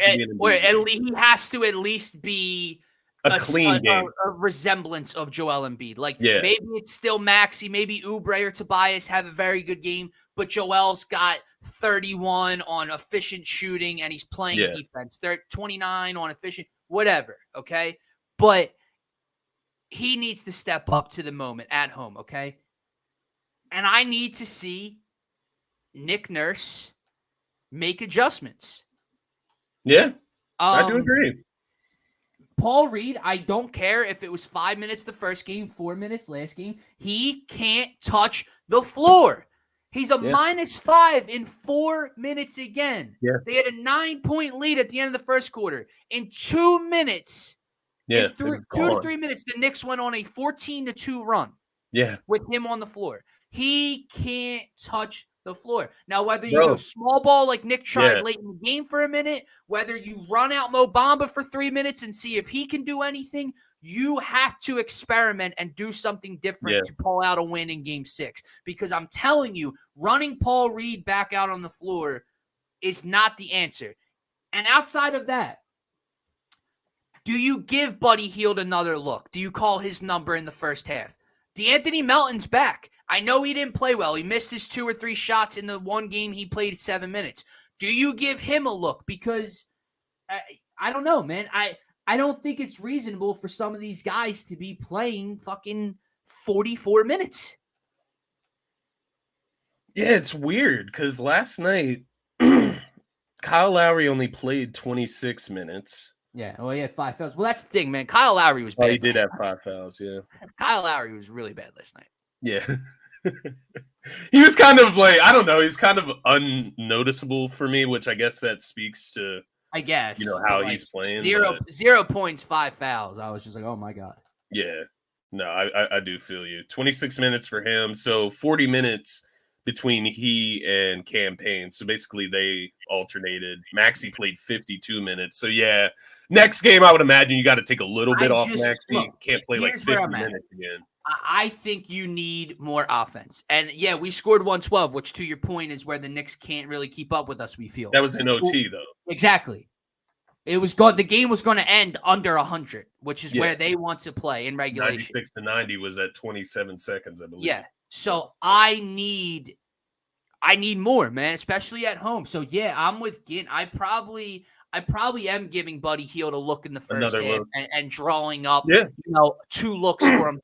he has to at least be a clean game, a resemblance of Joel Embiid. Like yeah, maybe it's still Maxey, maybe Oubre or Tobias have a very good game, but Joel's got 31 on efficient shooting and he's playing yeah, defense. They're 29 on efficient, whatever. Okay. But he needs to step up to the moment at home. Okay. And I need to see Nick Nurse make adjustments. yeah. I do agree. Paul Reed, I don't care if it was 5 minutes the first game, 4 minutes last game. He can't touch the floor. He's a -5 in 4 minutes again. Yeah. They had a 9-point lead at the end of the first quarter. In 2 minutes, in 2 to 3 minutes, the Knicks went on a 14-2 run. Yeah. With him on the floor. He can't touch the floor. Now, whether you go small ball like Nick tried late in the game for a minute, whether you run out Mo Bamba for 3 minutes and see if he can do anything, you have to experiment and do something different to pull out a win in Game 6. Because I'm telling you, running Paul Reed back out on the floor is not the answer. And outside of that, do you give Buddy Hield another look? Do you call his number in the first half? DeAnthony Melton's back. I know he didn't play well. He missed his 2 or 3 shots in the one game he played 7 minutes. Do you give him a look? Because I don't know, man. I don't think it's reasonable for some of these guys to be playing fucking 44 minutes. Yeah, it's weird because last night Kyle Lowry only played 26 minutes. Yeah, well, he had 5 fouls. Well, that's the thing, man. Kyle Lowry was bad. He did have 5 fouls, yeah. Kyle Lowry was really bad last night. Yeah. He was kind of like, I don't know, he's kind of unnoticeable for me, which I guess that speaks to, how he's playing. 0 points, 5 fouls. I was just like, oh my God. Yeah. No, I do feel you. 26 minutes for him. So 40 minutes between he and Campaign. So basically they alternated. Maxey played 52 minutes. So yeah, next game I would imagine you got to take a little bit off Maxey. Can't play like 50 minutes again. I think you need more offense. And yeah, we scored 112, which to your point is where the Knicks can't really keep up with us, we feel. That was in OT though. Exactly. It was the game was going to end under 100, which is where they want to play in regulation. 96-90 was at 27 seconds, I believe. Yeah. So I need more, man, especially at home. So yeah, I'm with Gint. I probably am giving Buddy Hield a look in the first half and drawing up, 2 looks for him.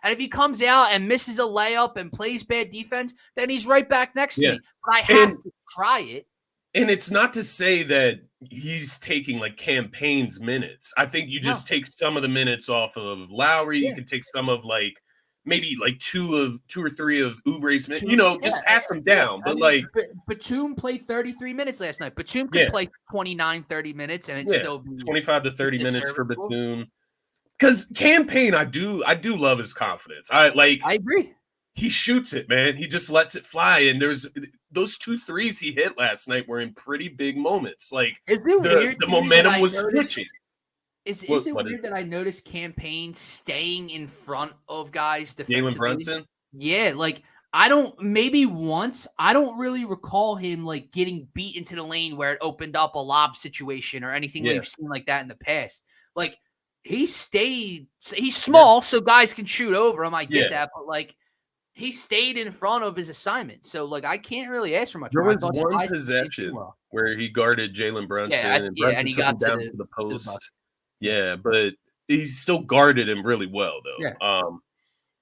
And if he comes out and misses a layup and plays bad defense, then he's right back next to me. But I have to try it. And it's not to say that he's taking like Campaign's minutes. I think you just take some of the minutes off of Lowry. You can take some of like maybe like 2 or 3 of Oubre's minutes. Just pass them down. But Batum played 33 minutes last night. Batum could play 29, 30 minutes and it's still be 25 to 30 minutes for Batum. Because Campaign, I do love his confidence. I agree. He shoots it, man. He just lets it fly. And there's those 2 threes he hit last night were in pretty big moments. Like the momentum was switching. Is it weird that I noticed Campaign staying in front of guys defensively? Jalen Brunson? Yeah, like I don't really recall him like getting beat into the lane where it opened up a lob situation or anything we've seen like that in the past. Like he's small, so guys can shoot over him. I get that, but like he stayed in front of his assignment. So like I can't really ask for much. There was one possession where he guarded Jalen Brunson and he got down to the post. Yeah, but he still guarded him really well, though. Yeah.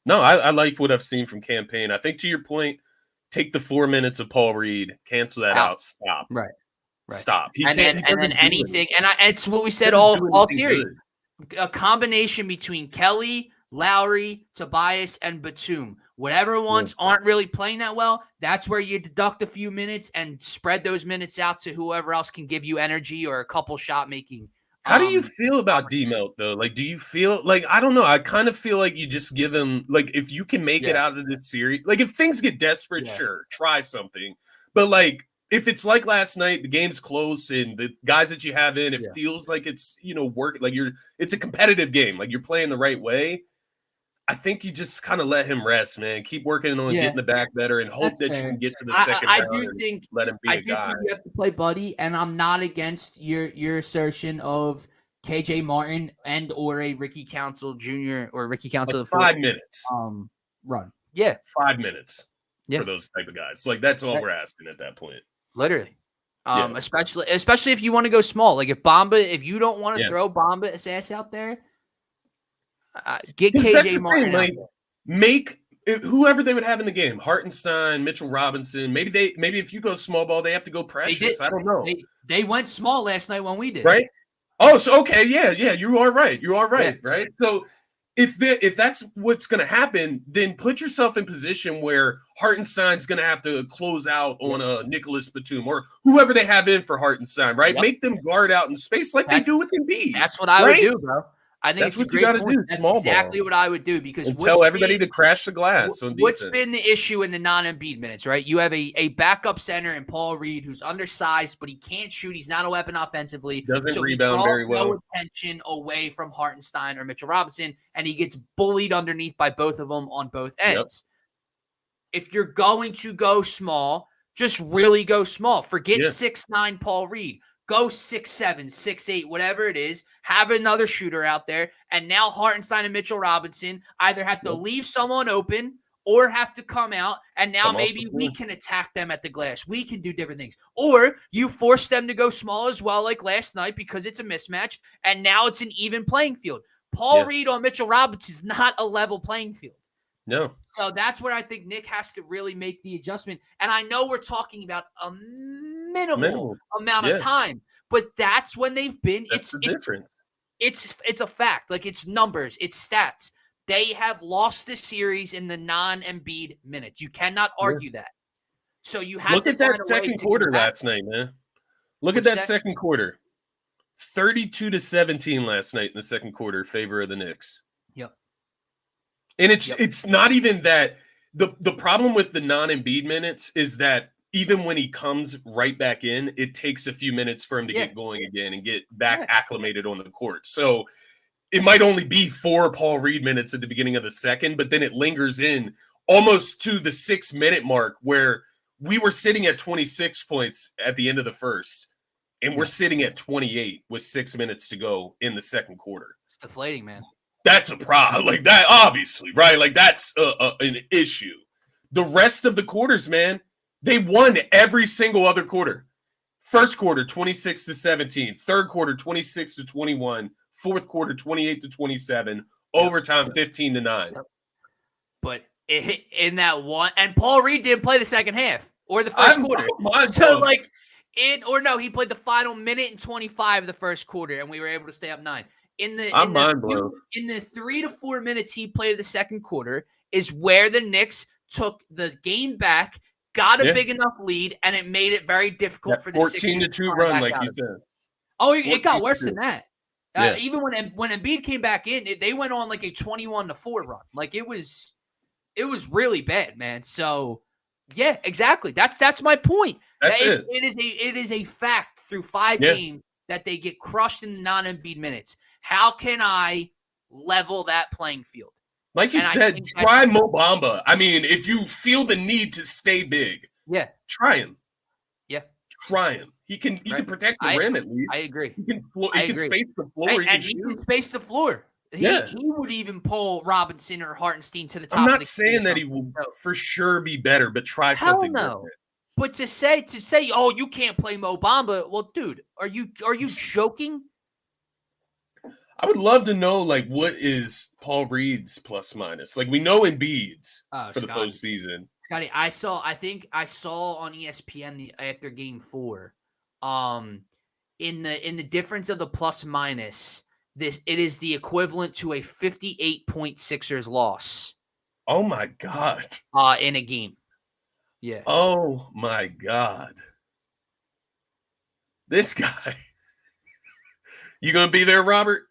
No, I like what I've seen from Campaign. I think to your point, take the 4 minutes of Paul Reed, cancel that out, stop. Right. Stop. And then anything, it's what we said all series. A combination between Kelly, Lowry, Tobias, and Batum. Whatever ones aren't really playing that well, that's where you deduct a few minutes and spread those minutes out to whoever else can give you energy or a couple shot making. How do you feel about D-Melt, though? Like, do you feel like, I don't know, I kind of feel like you just give him, like, if you can make it out of this series, like, if things get desperate, sure, try something. But, like, if it's like last night, the game's close and the guys that you have in, it feels like it's, work, like it's a competitive game, like you're playing the right way. I think you just kind of let him rest, man. Keep working on getting the back better and hope that you can get to the second round. I do think let him be a guy. Think you have to play Buddy, and I'm not against your assertion of KJ Martin and or a Ricky Council Jr. or Ricky Council Like 5 minutes. Run. Yeah. 5 minutes for those type of guys. Like that's all we're asking at that point. Literally. Especially if you want to go small. Like if you don't want to throw Bomba's ass out there, get KJ Martin. Like, make whoever they would have in the game, Hartenstein, Mitchell Robinson. Maybe if you go small ball, they have to go precious. I don't know. They went small last night when we did. Right? Oh, so okay, yeah, you are right. You are right, right? So if that's what's going to happen, then put yourself in position where Hartenstein's going to have to close out on a Nicholas Batum or whoever they have in for Hartenstein, right? Make them guard out in space like they do with Embiid. That's what I would do, bro. I think that's what you got to do. That's small exactly ball. what I would do because and tell everybody to crash the glass. On what's been the issue in the non-Embiid minutes, right? You have a backup center in Paul Reed who's undersized, but he can't shoot. He's not a weapon offensively. Doesn't rebound very well. No attention away from Hartenstein or Mitchell Robinson, and he gets bullied underneath by both of them on both ends. If you're going to go small, just really go small. Forget 6'9" Paul Reed. Go 6'7", 6'8", whatever it is. Have another shooter out there. And now Hartenstein and Mitchell Robinson either have to leave someone open or have to come out. And now maybe we can attack them at the glass. We can do different things. Or you force them to go small as well, like last night, because it's a mismatch. And now it's an even playing field. Paul Reed on Mitchell Robinson is not a level playing field. No. So that's where I think Nick has to really make the adjustment. And I know we're talking about a minimal amount of time, but that's when they've been. That's the difference. It's a fact. Like, it's numbers, it's stats. They have lost the series in the non-Embiid minutes. You cannot argue that. So you have look to at that second quarter last night, man. Look at that second quarter. 32-17 last night in the second quarter, favor of the Knicks. Yep. And it's not even that the problem with the non-Embiid minutes is that even when he comes right back in, it takes a few minutes for him to get going again and get back acclimated on the court. So it might only be 4 Paul Reed minutes at the beginning of the second, but then it lingers in almost to the 6-minute mark where we were sitting at 26 points at the end of the first, and we're sitting at 28 with 6 minutes to go in the second quarter. It's deflating, man. That's a problem. Like that, obviously, right? Like that's an issue. The rest of the quarters, man, they won every single other quarter. First quarter, 26-17. Third quarter, 26-21. Fourth quarter, 28-27. Overtime, 15-9. But in that one, and Paul Reed didn't play the second half or the first quarter. So like, he played the final minute and 25 of the first quarter, and we were able to stay up 9. In the 3 to 4 minutes he played the second quarter is where the Knicks took the game back, got a big enough lead, and it made it very difficult for the 14-2 run, like you said. Oh, it got worse than that. Even when Embiid came back in, they went on like a 21-4 run. Like it was really bad, man. So yeah, exactly. That's my point. It is a fact through 5 games that they get crushed in the non-Embiid minutes. How can I level that playing field? Like you said, try Mo Bamba. I mean, if you feel the need to stay big, try him. Yeah, try him. He can protect the rim at least. I agree. He can space the floor. He can space the floor. He would even pull Robinson or Hartenstein to the top. I'm not saying that he will for sure be better, but try something different. But to say, oh, you can't play Mo Bamba. Well, dude, are you joking? I would love to know, like, what is Paul Reed's plus minus? Like, we know Embiid's for the postseason. Scotty, I think I saw on ESPN after Game 4, in the difference of the plus minus, it is the equivalent to a 58-point Sixers loss. Oh my God! In a game. Yeah. Oh my God. This guy. You gonna be there, Robert?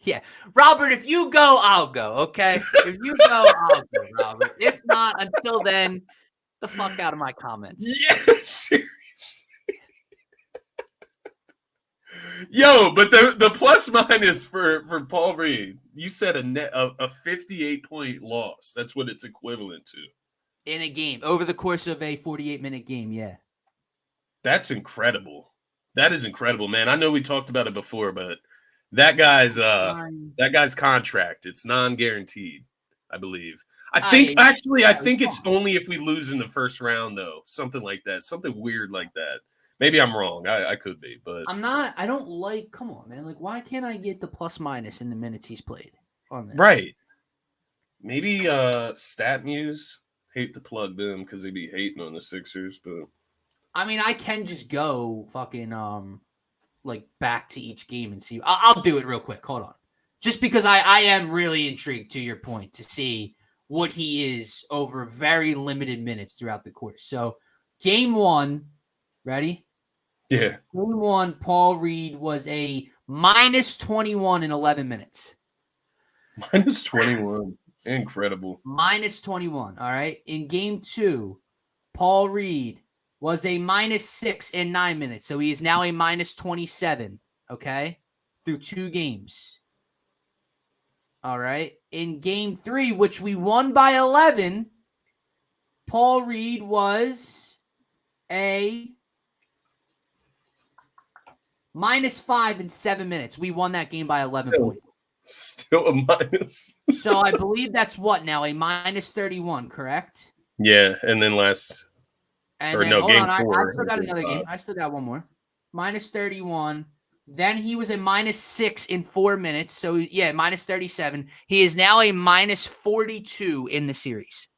Yeah. Robert, if you go, I'll go, okay? If you go, I'll go, Robert. If not, until then, the fuck out of my comments. Yeah, seriously. Yo, but the plus minus for Paul Reed, you said a 58-point loss. That's what it's equivalent to. In a game, over the course of a 48-minute game, yeah. That's incredible. That is incredible, man. I know we talked about it before, but That guy's contract, it's non-guaranteed, I believe. I think it's only if we lose in the first round, though. Something like that. Something weird like that. Maybe I'm wrong. I could be, but I'm not. I don't like. Come on, man. Like, why can't I get the plus minus in the minutes he's played on this? Right. Maybe StatMuse. Hate to plug them because they be hating on the Sixers, but I mean, I can just go fucking like back to each game and see. I'll do it real quick. Hold on, just because I am really intrigued to your point to see what he is over very limited minutes throughout the course. So, game 1, ready? Yeah. Game 1, Paul Reed was a minus 21 in 11 minutes. Minus 21. Incredible. Minus 21. All right. In game 2, Paul Reed was a minus 6 in 9 minutes. So he is now a minus 27. Okay. Through 2 games. All right. In game 3, which we won by 11, Paul Reed was a minus 5 in 7 minutes. We won that game by 11 points. Still a minus. So I believe that's what now? A minus 31, correct? Yeah, and then game 4. I still got another game. I still got one more. Minus 31. Then he was a minus 6 in 4 minutes. So, yeah, minus 37. He is now a minus 42 in the series.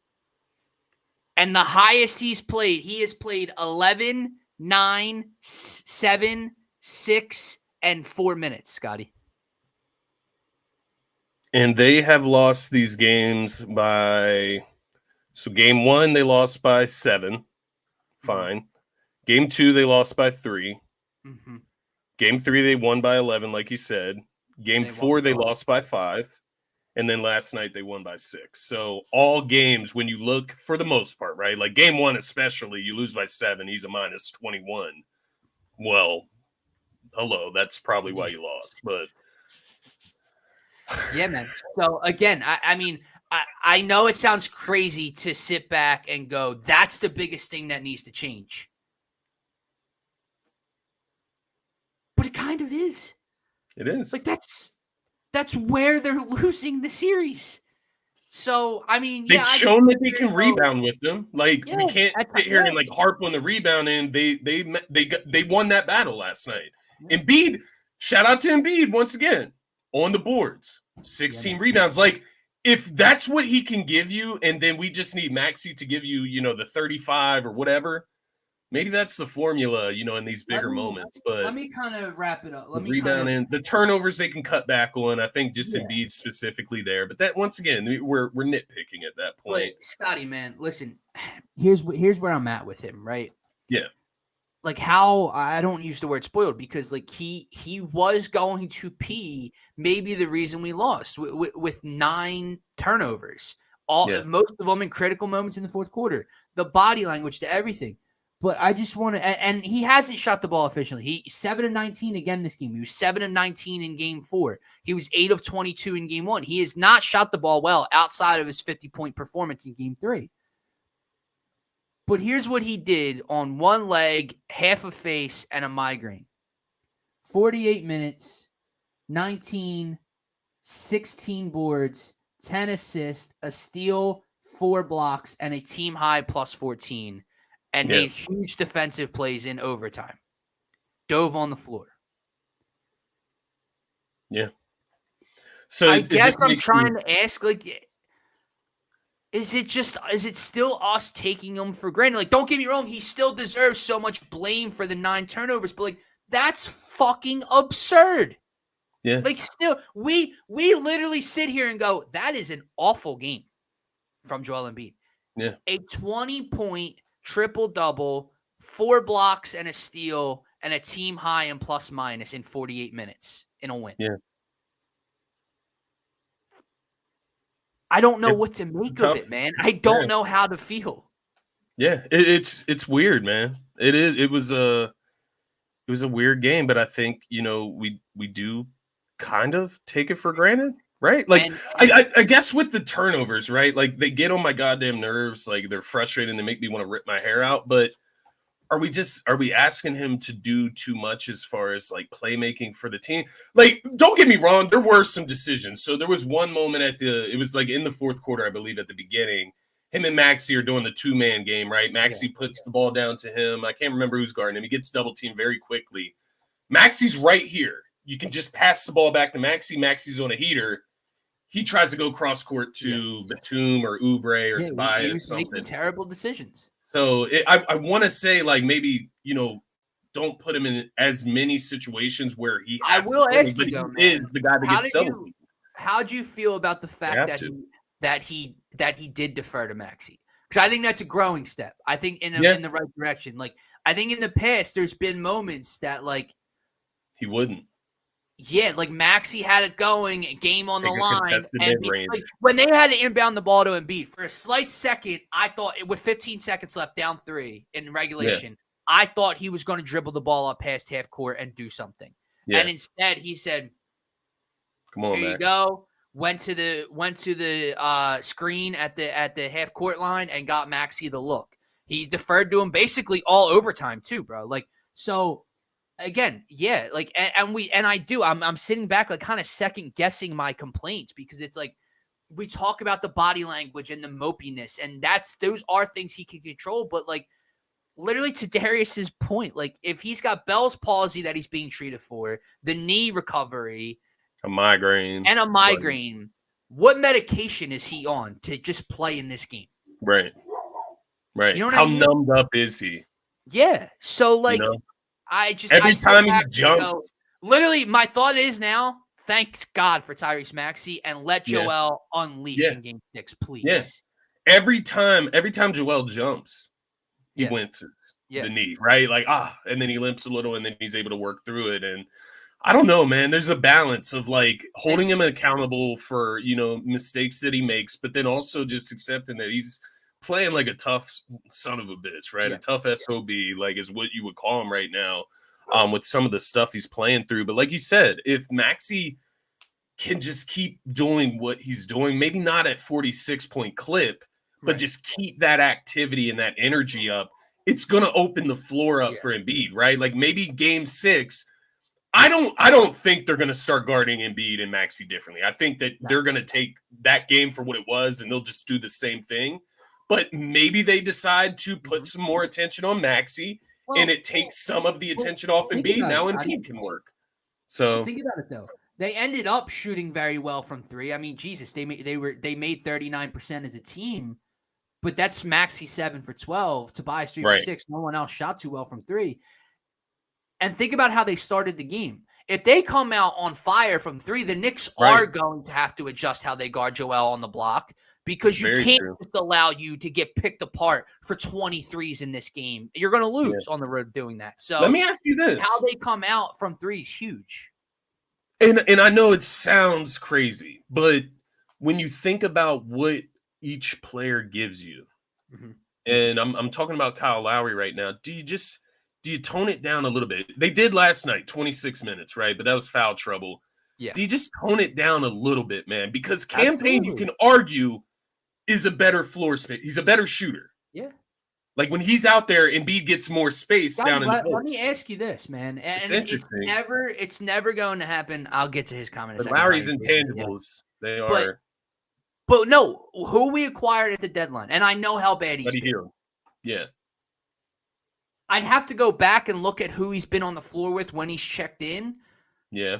And the highest he has played 11, 9, 7, 6, and 4 minutes, Scotty. And they have lost these games by – so game 1, they lost by 7. Fine. Game 2, they lost by 3. Mm-hmm. Game 3, they won by 11, like you said. Game 4, they lost by 5. And then last night, they won by 6. So all games, when you look, for the most part, right? Like game 1 especially, you lose by 7. He's a minus 21. Well, hello. That's probably why you lost. But yeah, man. So, again, I know it sounds crazy to sit back and go, that's the biggest thing that needs to change. But it kind of is. It is. Like, that's where they're losing the series. So, I mean, they've shown that they can rebound with them. Like, we can't sit here and like harp on the rebound, and they won that battle last night. Yeah. Embiid, shout out to Embiid once again on the boards, 16 rebounds. Like, if that's what he can give you, and then we just need Maxey to give you, the 35 or whatever. Maybe that's the formula, in these bigger moments. But let me kind of wrap it up. The turnovers they can cut back on. I think just Embiid specifically there. But that, once again, we're nitpicking at that point. Wait, Scotty, man, listen. Here's where I'm at with him, right? Yeah. Like, how I don't use the word spoiled, because like he was going to be maybe the reason we lost with 9 turnovers, most of them in critical moments in the fourth quarter. The body language to everything. But I just want to, and he hasn't shot the ball efficiently. He's 7 of 19 again this game. He was 7 of 19 in game 4. He was 8 of 22 in game 1. He has not shot the ball well outside of his 50-point performance in game 3. But here's what he did on one leg, half a face, and a migraine. 48 minutes, 19, 16 boards, 10 assists, a steal, 4 blocks, and a team high plus 14. And made huge defensive plays in overtime. Dove on the floor. Yeah. So I guess I'm trying to ask, like, is it still us taking him for granted? Like, don't get me wrong, he still deserves so much blame for the 9 turnovers, but like, that's fucking absurd. Yeah. Like, still, we literally sit here and go, that is an awful game from Joel Embiid. Yeah. A 20-point triple-double, 4 blocks and a steal, and a team high and plus minus in 48 minutes in a win. Yeah. I don't know what to make of it, man. I don't know how to feel. Yeah, it's weird, man. It was a weird game, but I think, we do kind of take it for granted. Right? Like, I guess with the turnovers, right? Like, they get on my goddamn nerves. Like, they're frustrating. They make me want to rip my hair out. But are we asking him to do too much as far as like playmaking for the team? Like, don't get me wrong, there were some decisions. So there was one moment it was like in the fourth quarter, I believe, at the beginning. Him and Maxey are doing the 2-man game, right? Maxey puts the ball down to him. I can't remember who's guarding him. He gets double teamed very quickly. Maxey's right here. You can just pass the ball back to Maxey. Maxey's on a heater. He tries to go cross court to Batum or Oubre or Tobias. He was making terrible decisions. So I want to say, like, maybe, don't put him in as many situations where he has I will to ask play, you, though, but he is the guy that gets double. How'd you feel about the fact that he did defer to Maxey? Because I think that's a growing step. I think in the right direction. Like, I think in the past there's been moments that, like, he wouldn't. Yeah, like Maxey had it going, game on the line, and like, when they had to inbound the ball to Embiid for a slight second, I thought with 15 seconds left, down 3 in regulation, I thought he was going to dribble the ball up past half court and do something. Yeah. And instead, he said, "Come on, here you go." Went to the screen at the half court line and got Maxey the look. He deferred to him basically all overtime too, bro. Like, so. Again, like, I'm sitting back, like, kind of second guessing my complaints, because it's like we talk about the body language and the mopiness, and those are things he can control. But, like, literally to Darius's point, like, if he's got Bell's palsy that he's being treated for, the knee recovery, a migraine, what medication is he on to just play in this game? Right. You know what I mean? How numbed up is he? Yeah. So, like. Every time he jumps. Literally, my thought is now, thank God for Tyrese Maxey, and let Joel unleash in Game 6, please. Yeah. Every time Joel jumps, he winces the knee, right? Like, and then he limps a little, and then he's able to work through it. And I don't know, man. There's a balance of, like, holding him accountable for, mistakes that he makes, but then also just accepting that he's playing like a tough son of a bitch, right? A tough SOB, like, is what you would call him right now, with some of the stuff he's playing through. But like you said, if Maxey can just keep doing what he's doing, maybe not at 46-point clip, but just keep that activity and that energy up, it's going to open the floor up for Embiid, right? Like, maybe Game 6, I don't think they're going to start guarding Embiid and Maxey differently. I think that they're going to take that game for what it was, and they'll just do the same thing. But maybe they decide to put some more attention on Maxey, and it takes some of the attention off Embiid. Now Embiid can work. So think about it, though. They ended up shooting very well from 3. I mean, Jesus, they made 39% as a team, but that's Maxey 7 for 12, Tobias 3 for 6. No one else shot too well from 3. And think about how they started the game. If they come out on fire from 3, the Knicks are going to have to adjust how they guard Joel on the block, because you can't just allow you to get picked apart for 23s in this game. You're going to lose on the road doing that. So let me ask you this. How they come out from 3 is huge. And I know it sounds crazy, but when you think about what each player gives you, and I'm talking about Kyle Lowry right now, do you tone it down a little bit? They did last night, 26 minutes, right? But that was foul trouble. Yeah. Do you just tone it down a little bit, man? Because Campaign, you can argue, is a better floor space. He's a better shooter. Yeah. Like, when he's out there, Embiid gets more space down in the post. Let me ask you this, man. And it's never going to happen. I'll get to his comment in a second. Lowry's intangibles, they are. But no, who we acquired at the deadline, and I know how bad he's been. Yeah. I'd have to go back and look at who he's been on the floor with when he's checked in. Yeah.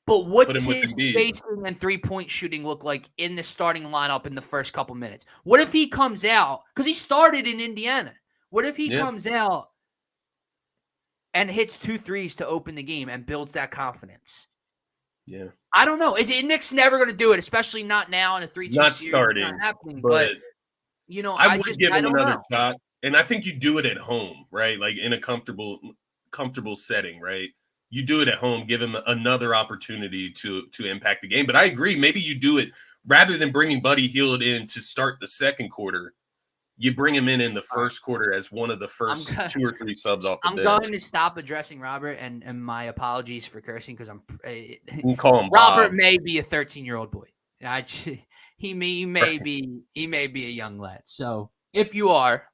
But what's his spacing and 3-point shooting look like in the starting lineup in the first couple minutes? What if he comes out, because he started in Indiana. What if he comes out and hits 2 threes to open the game and builds that confidence? Yeah. I don't know. Nick's never going to do it, especially not now in a 3-2 series. Not starting. Not happening, but I would give him another shot. And I think you do it at home, right? Like, in a comfortable setting, right? You do it at home, give him another opportunity to impact the game. But I agree, maybe you do it rather than bringing Buddy Hield in to start the second quarter. You bring him in the first quarter as one of the first 2 or 3 subs off the bench. I'm going to stop addressing Robert, and my apologies for cursing, because you can call him Robert Bob. May be a 13-year-old boy. He may be a young lad. So if you are,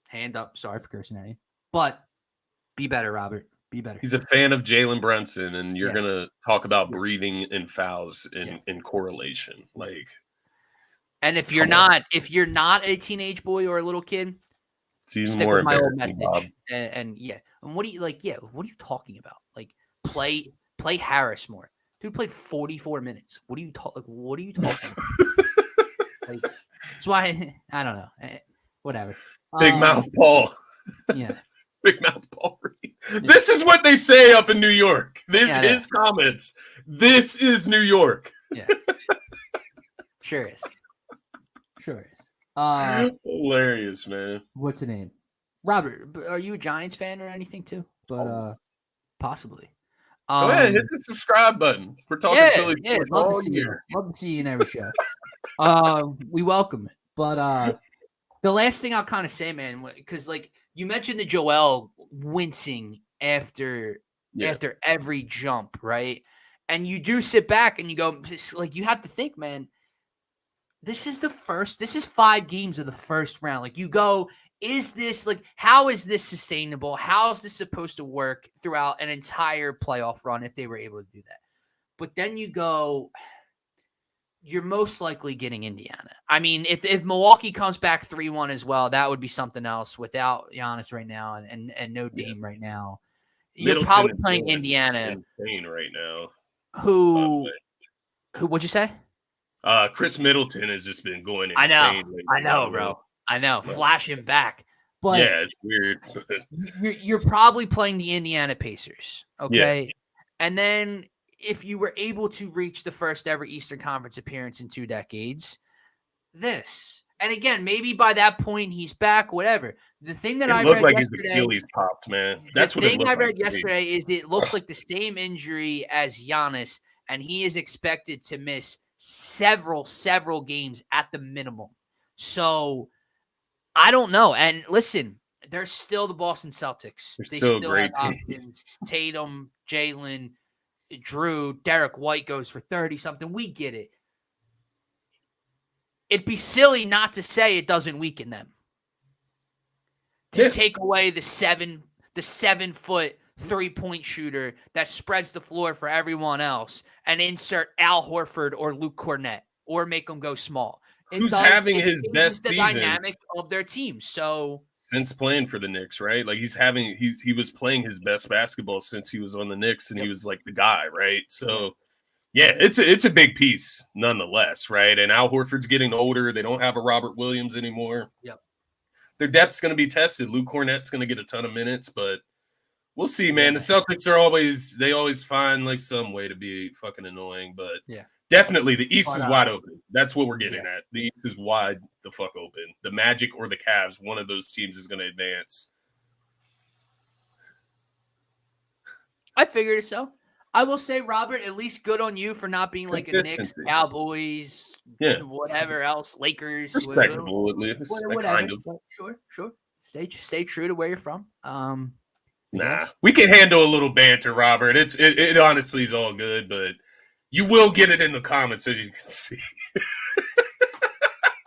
hand up. Sorry for cursing at you. But be better, Robert. Be better. He's a fan of Jalen Brunson, and you're gonna talk about breathing and fouls in correlation. Like, and if you're not a teenage boy or a little kid, it's even stick more with my old embarrassing, message. Bob. And what do you like? Yeah, what are you talking about? Like, play Harris more. Dude played 44 minutes. What are you talking? What are you talking about? Like, that's why I don't know. Whatever. Big mouth Paul. Yeah. Big mouth Paul. This is what they say up in New York. His comments. This is New York. Yeah. Sure is. Hilarious, man. What's the name? Robert, are you a Giants fan or anything too? But possibly. Go ahead, hit the subscribe button. We're talking Philly sports all year. Love to see you in every show. We welcome it. But the last thing I'll kind of say, man, because like you mentioned the Joel wincing after every jump, right? And you do sit back and you go, like, you have to think, man, this is 5 games of the first round. Like, you go, is this, like, how is this sustainable? How is this supposed to work throughout an entire playoff run if they were able to do that? But then you go, you're most likely getting Indiana. I mean, if Milwaukee comes back 3-1 as well, that would be something else without Giannis right now and no Dame right now. You're probably playing Indiana. Insane right now. Who what'd you say? Chris Middleton has just been going insane. I know, bro. I know. Flashing back. But yeah, it's weird. you're probably playing the Indiana Pacers. Okay. Yeah. And then if you were able to reach the first ever Eastern Conference appearance in 2 decades, this. And again, maybe by that point he's back, whatever. The thing that I read like yesterday, his Achilles popped, man. That's the what thing I read like yesterday is it looks like the same injury as Giannis, and he is expected to miss several games at the minimum. So I don't know. And listen, they're still the Boston Celtics. They still have options. Tatum, Jalen, Drew, Derek White goes for 30-something. We get it. It'd be silly not to say it doesn't weaken them. To take away the 7-foot 3-point shooter that spreads the floor for everyone else and insert Al Horford or Luke Cornett or make them go small. Who's having his best the season dynamic of their team. So since playing for the Knicks, right? Like he was playing his best basketball since he was on the Knicks, and he was like the guy, right? So yeah, it's a big piece nonetheless, right? And Al Horford's getting older. They don't have a Robert Williams anymore. Yep. Their depth's going to be tested. Luke Cornett's going to get a ton of minutes, but we'll see, man. The Celtics always find like some way to be fucking annoying, but definitely the East is wide open. That's what we're getting at. The East is wide the fuck open. The Magic or the Cavs, one of those teams is going to advance. I figured it so. I will say, Robert, at least good on you for not being like a Knicks, Cowboys, whatever else, Lakers. Respectable, at least. Whatever. Kind of. Sure. Stay true to where you're from. Nah, we can handle a little banter, Robert. It honestly is all good, but you will get it in the comments, as you can see.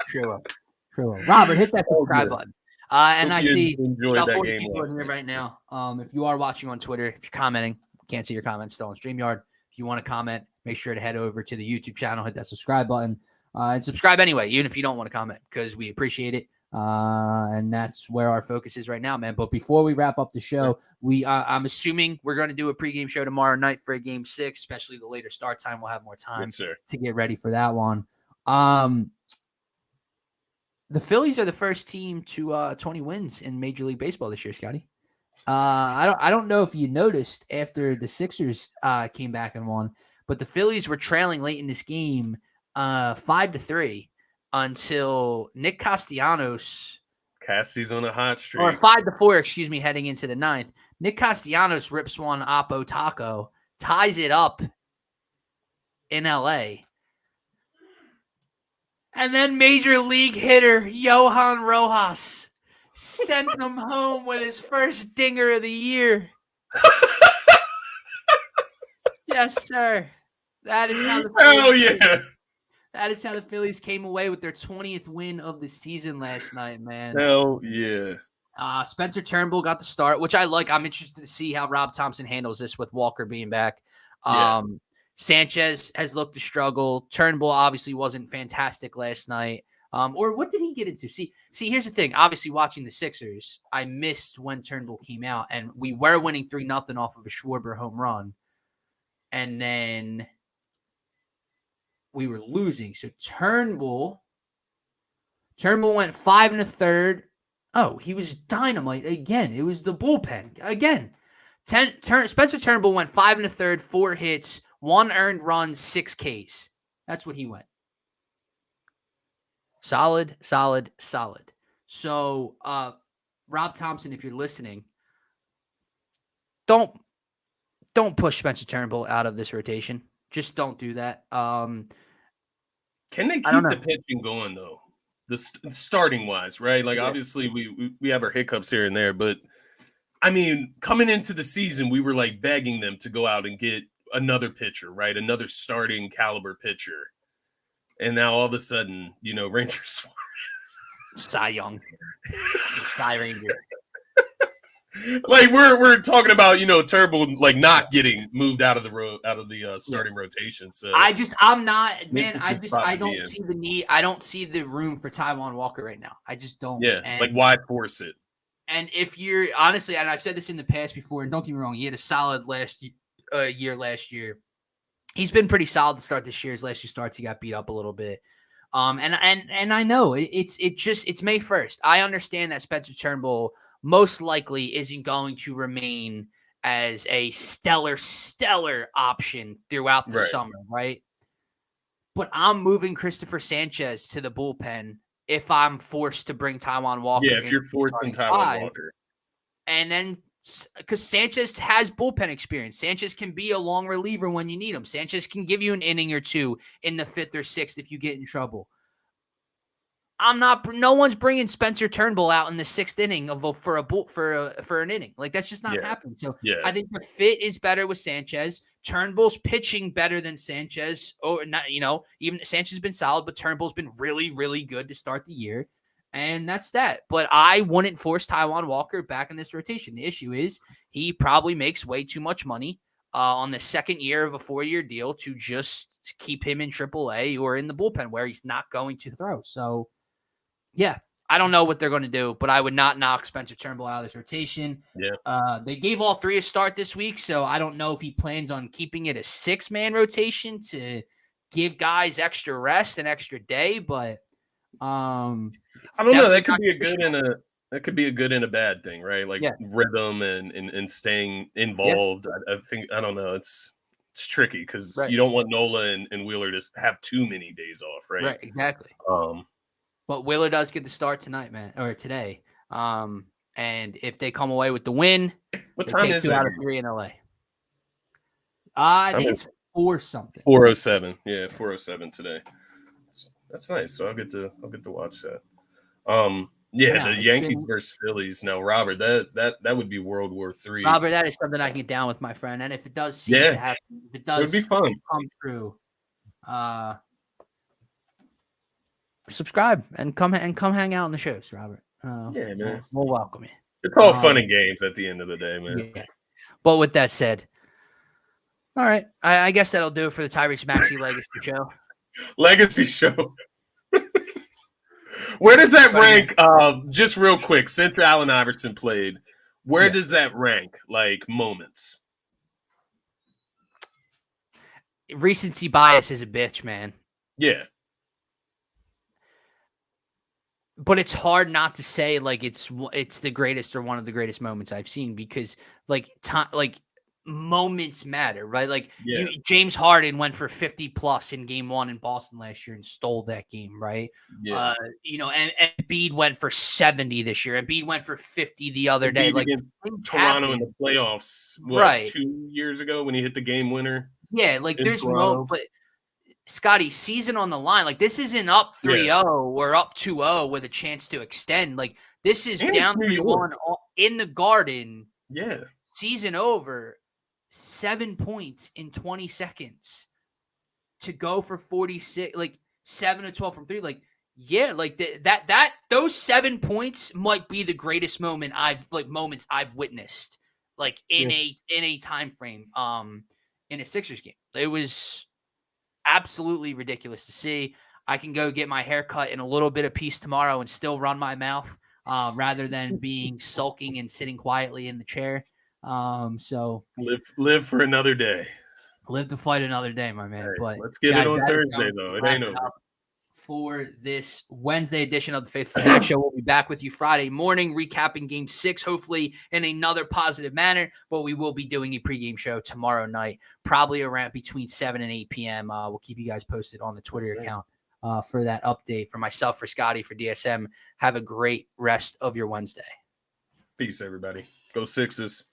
Sure will. Robert, hit that subscribe button. And I see about 40 people in here right now. If you are watching on Twitter, if you're commenting, can't see your comments still on StreamYard. If you want to comment, make sure to head over to the YouTube channel, hit that subscribe button, and subscribe anyway, even if you don't want to comment, because we appreciate it. And that's where our focus is right now, man. But before we wrap up the show, I'm assuming we're going to do a pregame show tomorrow night for a game 6, especially the later start time. We'll have more time to get ready for that one. The Phillies are the first team to 20 wins in Major League Baseball this year, Scotty. I don't know if you noticed after the Sixers came back and won, but the Phillies were trailing late in this game 5-3 until Nick Castellanos. Cassie's on a hot streak. Or 5-4, heading into the 9th. Nick Castellanos rips one Oppo Taco, ties it up in L.A., and then Major League hitter Johan Rojas sent him home with his first dinger of the year. Yes, sir. That is how the That is how the Phillies came away with their 20th win of the season last night, man. Hell yeah. Spencer Turnbull got the start, which I like. I'm interested to see how Rob Thompson handles this with Walker being back. Sanchez has looked to struggle. Turnbull obviously wasn't fantastic last night. Or what did he get into? See, here's the thing. Obviously, watching the Sixers, I missed when Turnbull came out, and we were winning 3-0 off of a Schwarber home run. And then we were losing. So Turnbull went 5 1/3. Oh, he was dynamite again. It was the bullpen again. Spencer Turnbull went 5 1/3, 4 hits, 1 earned run, 6 Ks. That's what he went. Solid. So, Rob Thompson, if you're listening, don't push Spencer Turnbull out of this rotation. Just don't do that. Can they keep the pitching going though? The starting wise, right? Like obviously we have our hiccups here and there, but I mean, coming into the season, we were like begging them to go out and get another pitcher, right? Another starting caliber pitcher. And now all of a sudden, Ranger Suarez. Cy Young. Cy Ranger. Like we're talking about, Turnbull like not getting moved out of the starting rotation. So I don't see the need. I don't see the room for Taijuan Walker right now. I just don't. Yeah. Like why force it? And if you're honestly, and I've said this in the past before, and don't get me wrong, he had a solid last year. He's been pretty solid to start this year. His last 2 starts, he got beat up a little bit. And I know it's May 1st. I understand that Spencer Turnbull most likely isn't going to remain as a stellar option throughout the summer, right? But I'm moving Christopher Sanchez to the bullpen if I'm forced to bring Taijuan Walker. Yeah, if you're forcing Taijuan Walker. And then because Sanchez has bullpen experience. Sanchez can be a long reliever when you need him. Sanchez can give you an inning or 2 in the 5th or 6th if you get in trouble. No one's bringing Spencer Turnbull out in the 6th inning for an inning. Like that's just not happening. So I think the fit is better with Sanchez. Turnbull's pitching better than Sanchez. Or not, even Sanchez has been solid, but Turnbull's been really, really good to start the year. And that's that. But I wouldn't force Taijuan Walker back in this rotation. The issue is he probably makes way too much money on the 2nd year of a 4-year deal to just keep him in AAA or in the bullpen where he's not going to throw. So, yeah, I don't know what they're going to do, but I would not knock Spencer Turnbull out of this rotation. Yeah. They gave all 3 a start this week, so I don't know if he plans on keeping it a 6-man rotation to give guys extra rest and extra day, but I don't know. That could be a good and a bad thing, right? Like rhythm and staying involved. I think I don't know. It's tricky because you don't want Nola and Wheeler to have too many days off, right? Right, exactly. But Wheeler does get the start tonight, man, or today. And if they come away with the win, what time is it? 2 out of 3 in LA. I think it's 4-something. 4:07. Yeah, 4:07 today. That's nice. So I'll get to watch that. The Yankees versus Phillies. Now, Robert, that would be World War III. Robert, that is something I can get down with, my friend. And if it does seem to happen, if it does be fun. come true, subscribe and come hang out on the shows, Robert. Man. We'll welcome you. It's all fun and games at the end of the day, man. Yeah. But with that said, all right, I guess that'll do it for the Tyrese Maxey Legacy Show. Legacy Show. Where does that rank? Just real quick, since Allen Iverson played, where does that rank? Like moments. Recency bias is a bitch, man. Yeah. But it's hard not to say like it's the greatest or one of the greatest moments I've seen because moments matter, right? Like James Harden went for 50 plus in game 1 in Boston last year and stole that game, right? Yeah. And Embiid went for 70 this year. Embiid went for 50 the other day. Like Toronto in the playoffs, 2 years ago when he hit the game winner. Yeah, like there's but Scotty, season on the line. Like this isn't up 3-0 or up 2-0 with a chance to extend. Like this is down 3-1 in the Garden. Yeah. Season over. 7 points in 20 seconds to go for 46, like 7 of 12 from 3. Like Yeah, like those 7 points might be the greatest moments I've witnessed, like in a time frame, in a Sixers game. It was absolutely ridiculous to see. I can go get my hair cut in a little bit of peace tomorrow and still run my mouth, rather than being sulking and sitting quietly in the chair. So live for another day. live to fight another day, my man. Hey, But let's get guys, it on that is Thursday, going to though. It wrap ain't it over. up for this Wednesday edition of the Phaithful Fanatic Show. We'll be back with you Friday morning, recapping Game 6, hopefully in another positive manner. But we will be doing a pregame show tomorrow night, probably around between 7 and 8 p.m. We'll keep you guys posted on the Twitter account for that update. For myself, for Scotty, for DSM, have a great rest of your Wednesday. Peace, everybody. Go Sixers.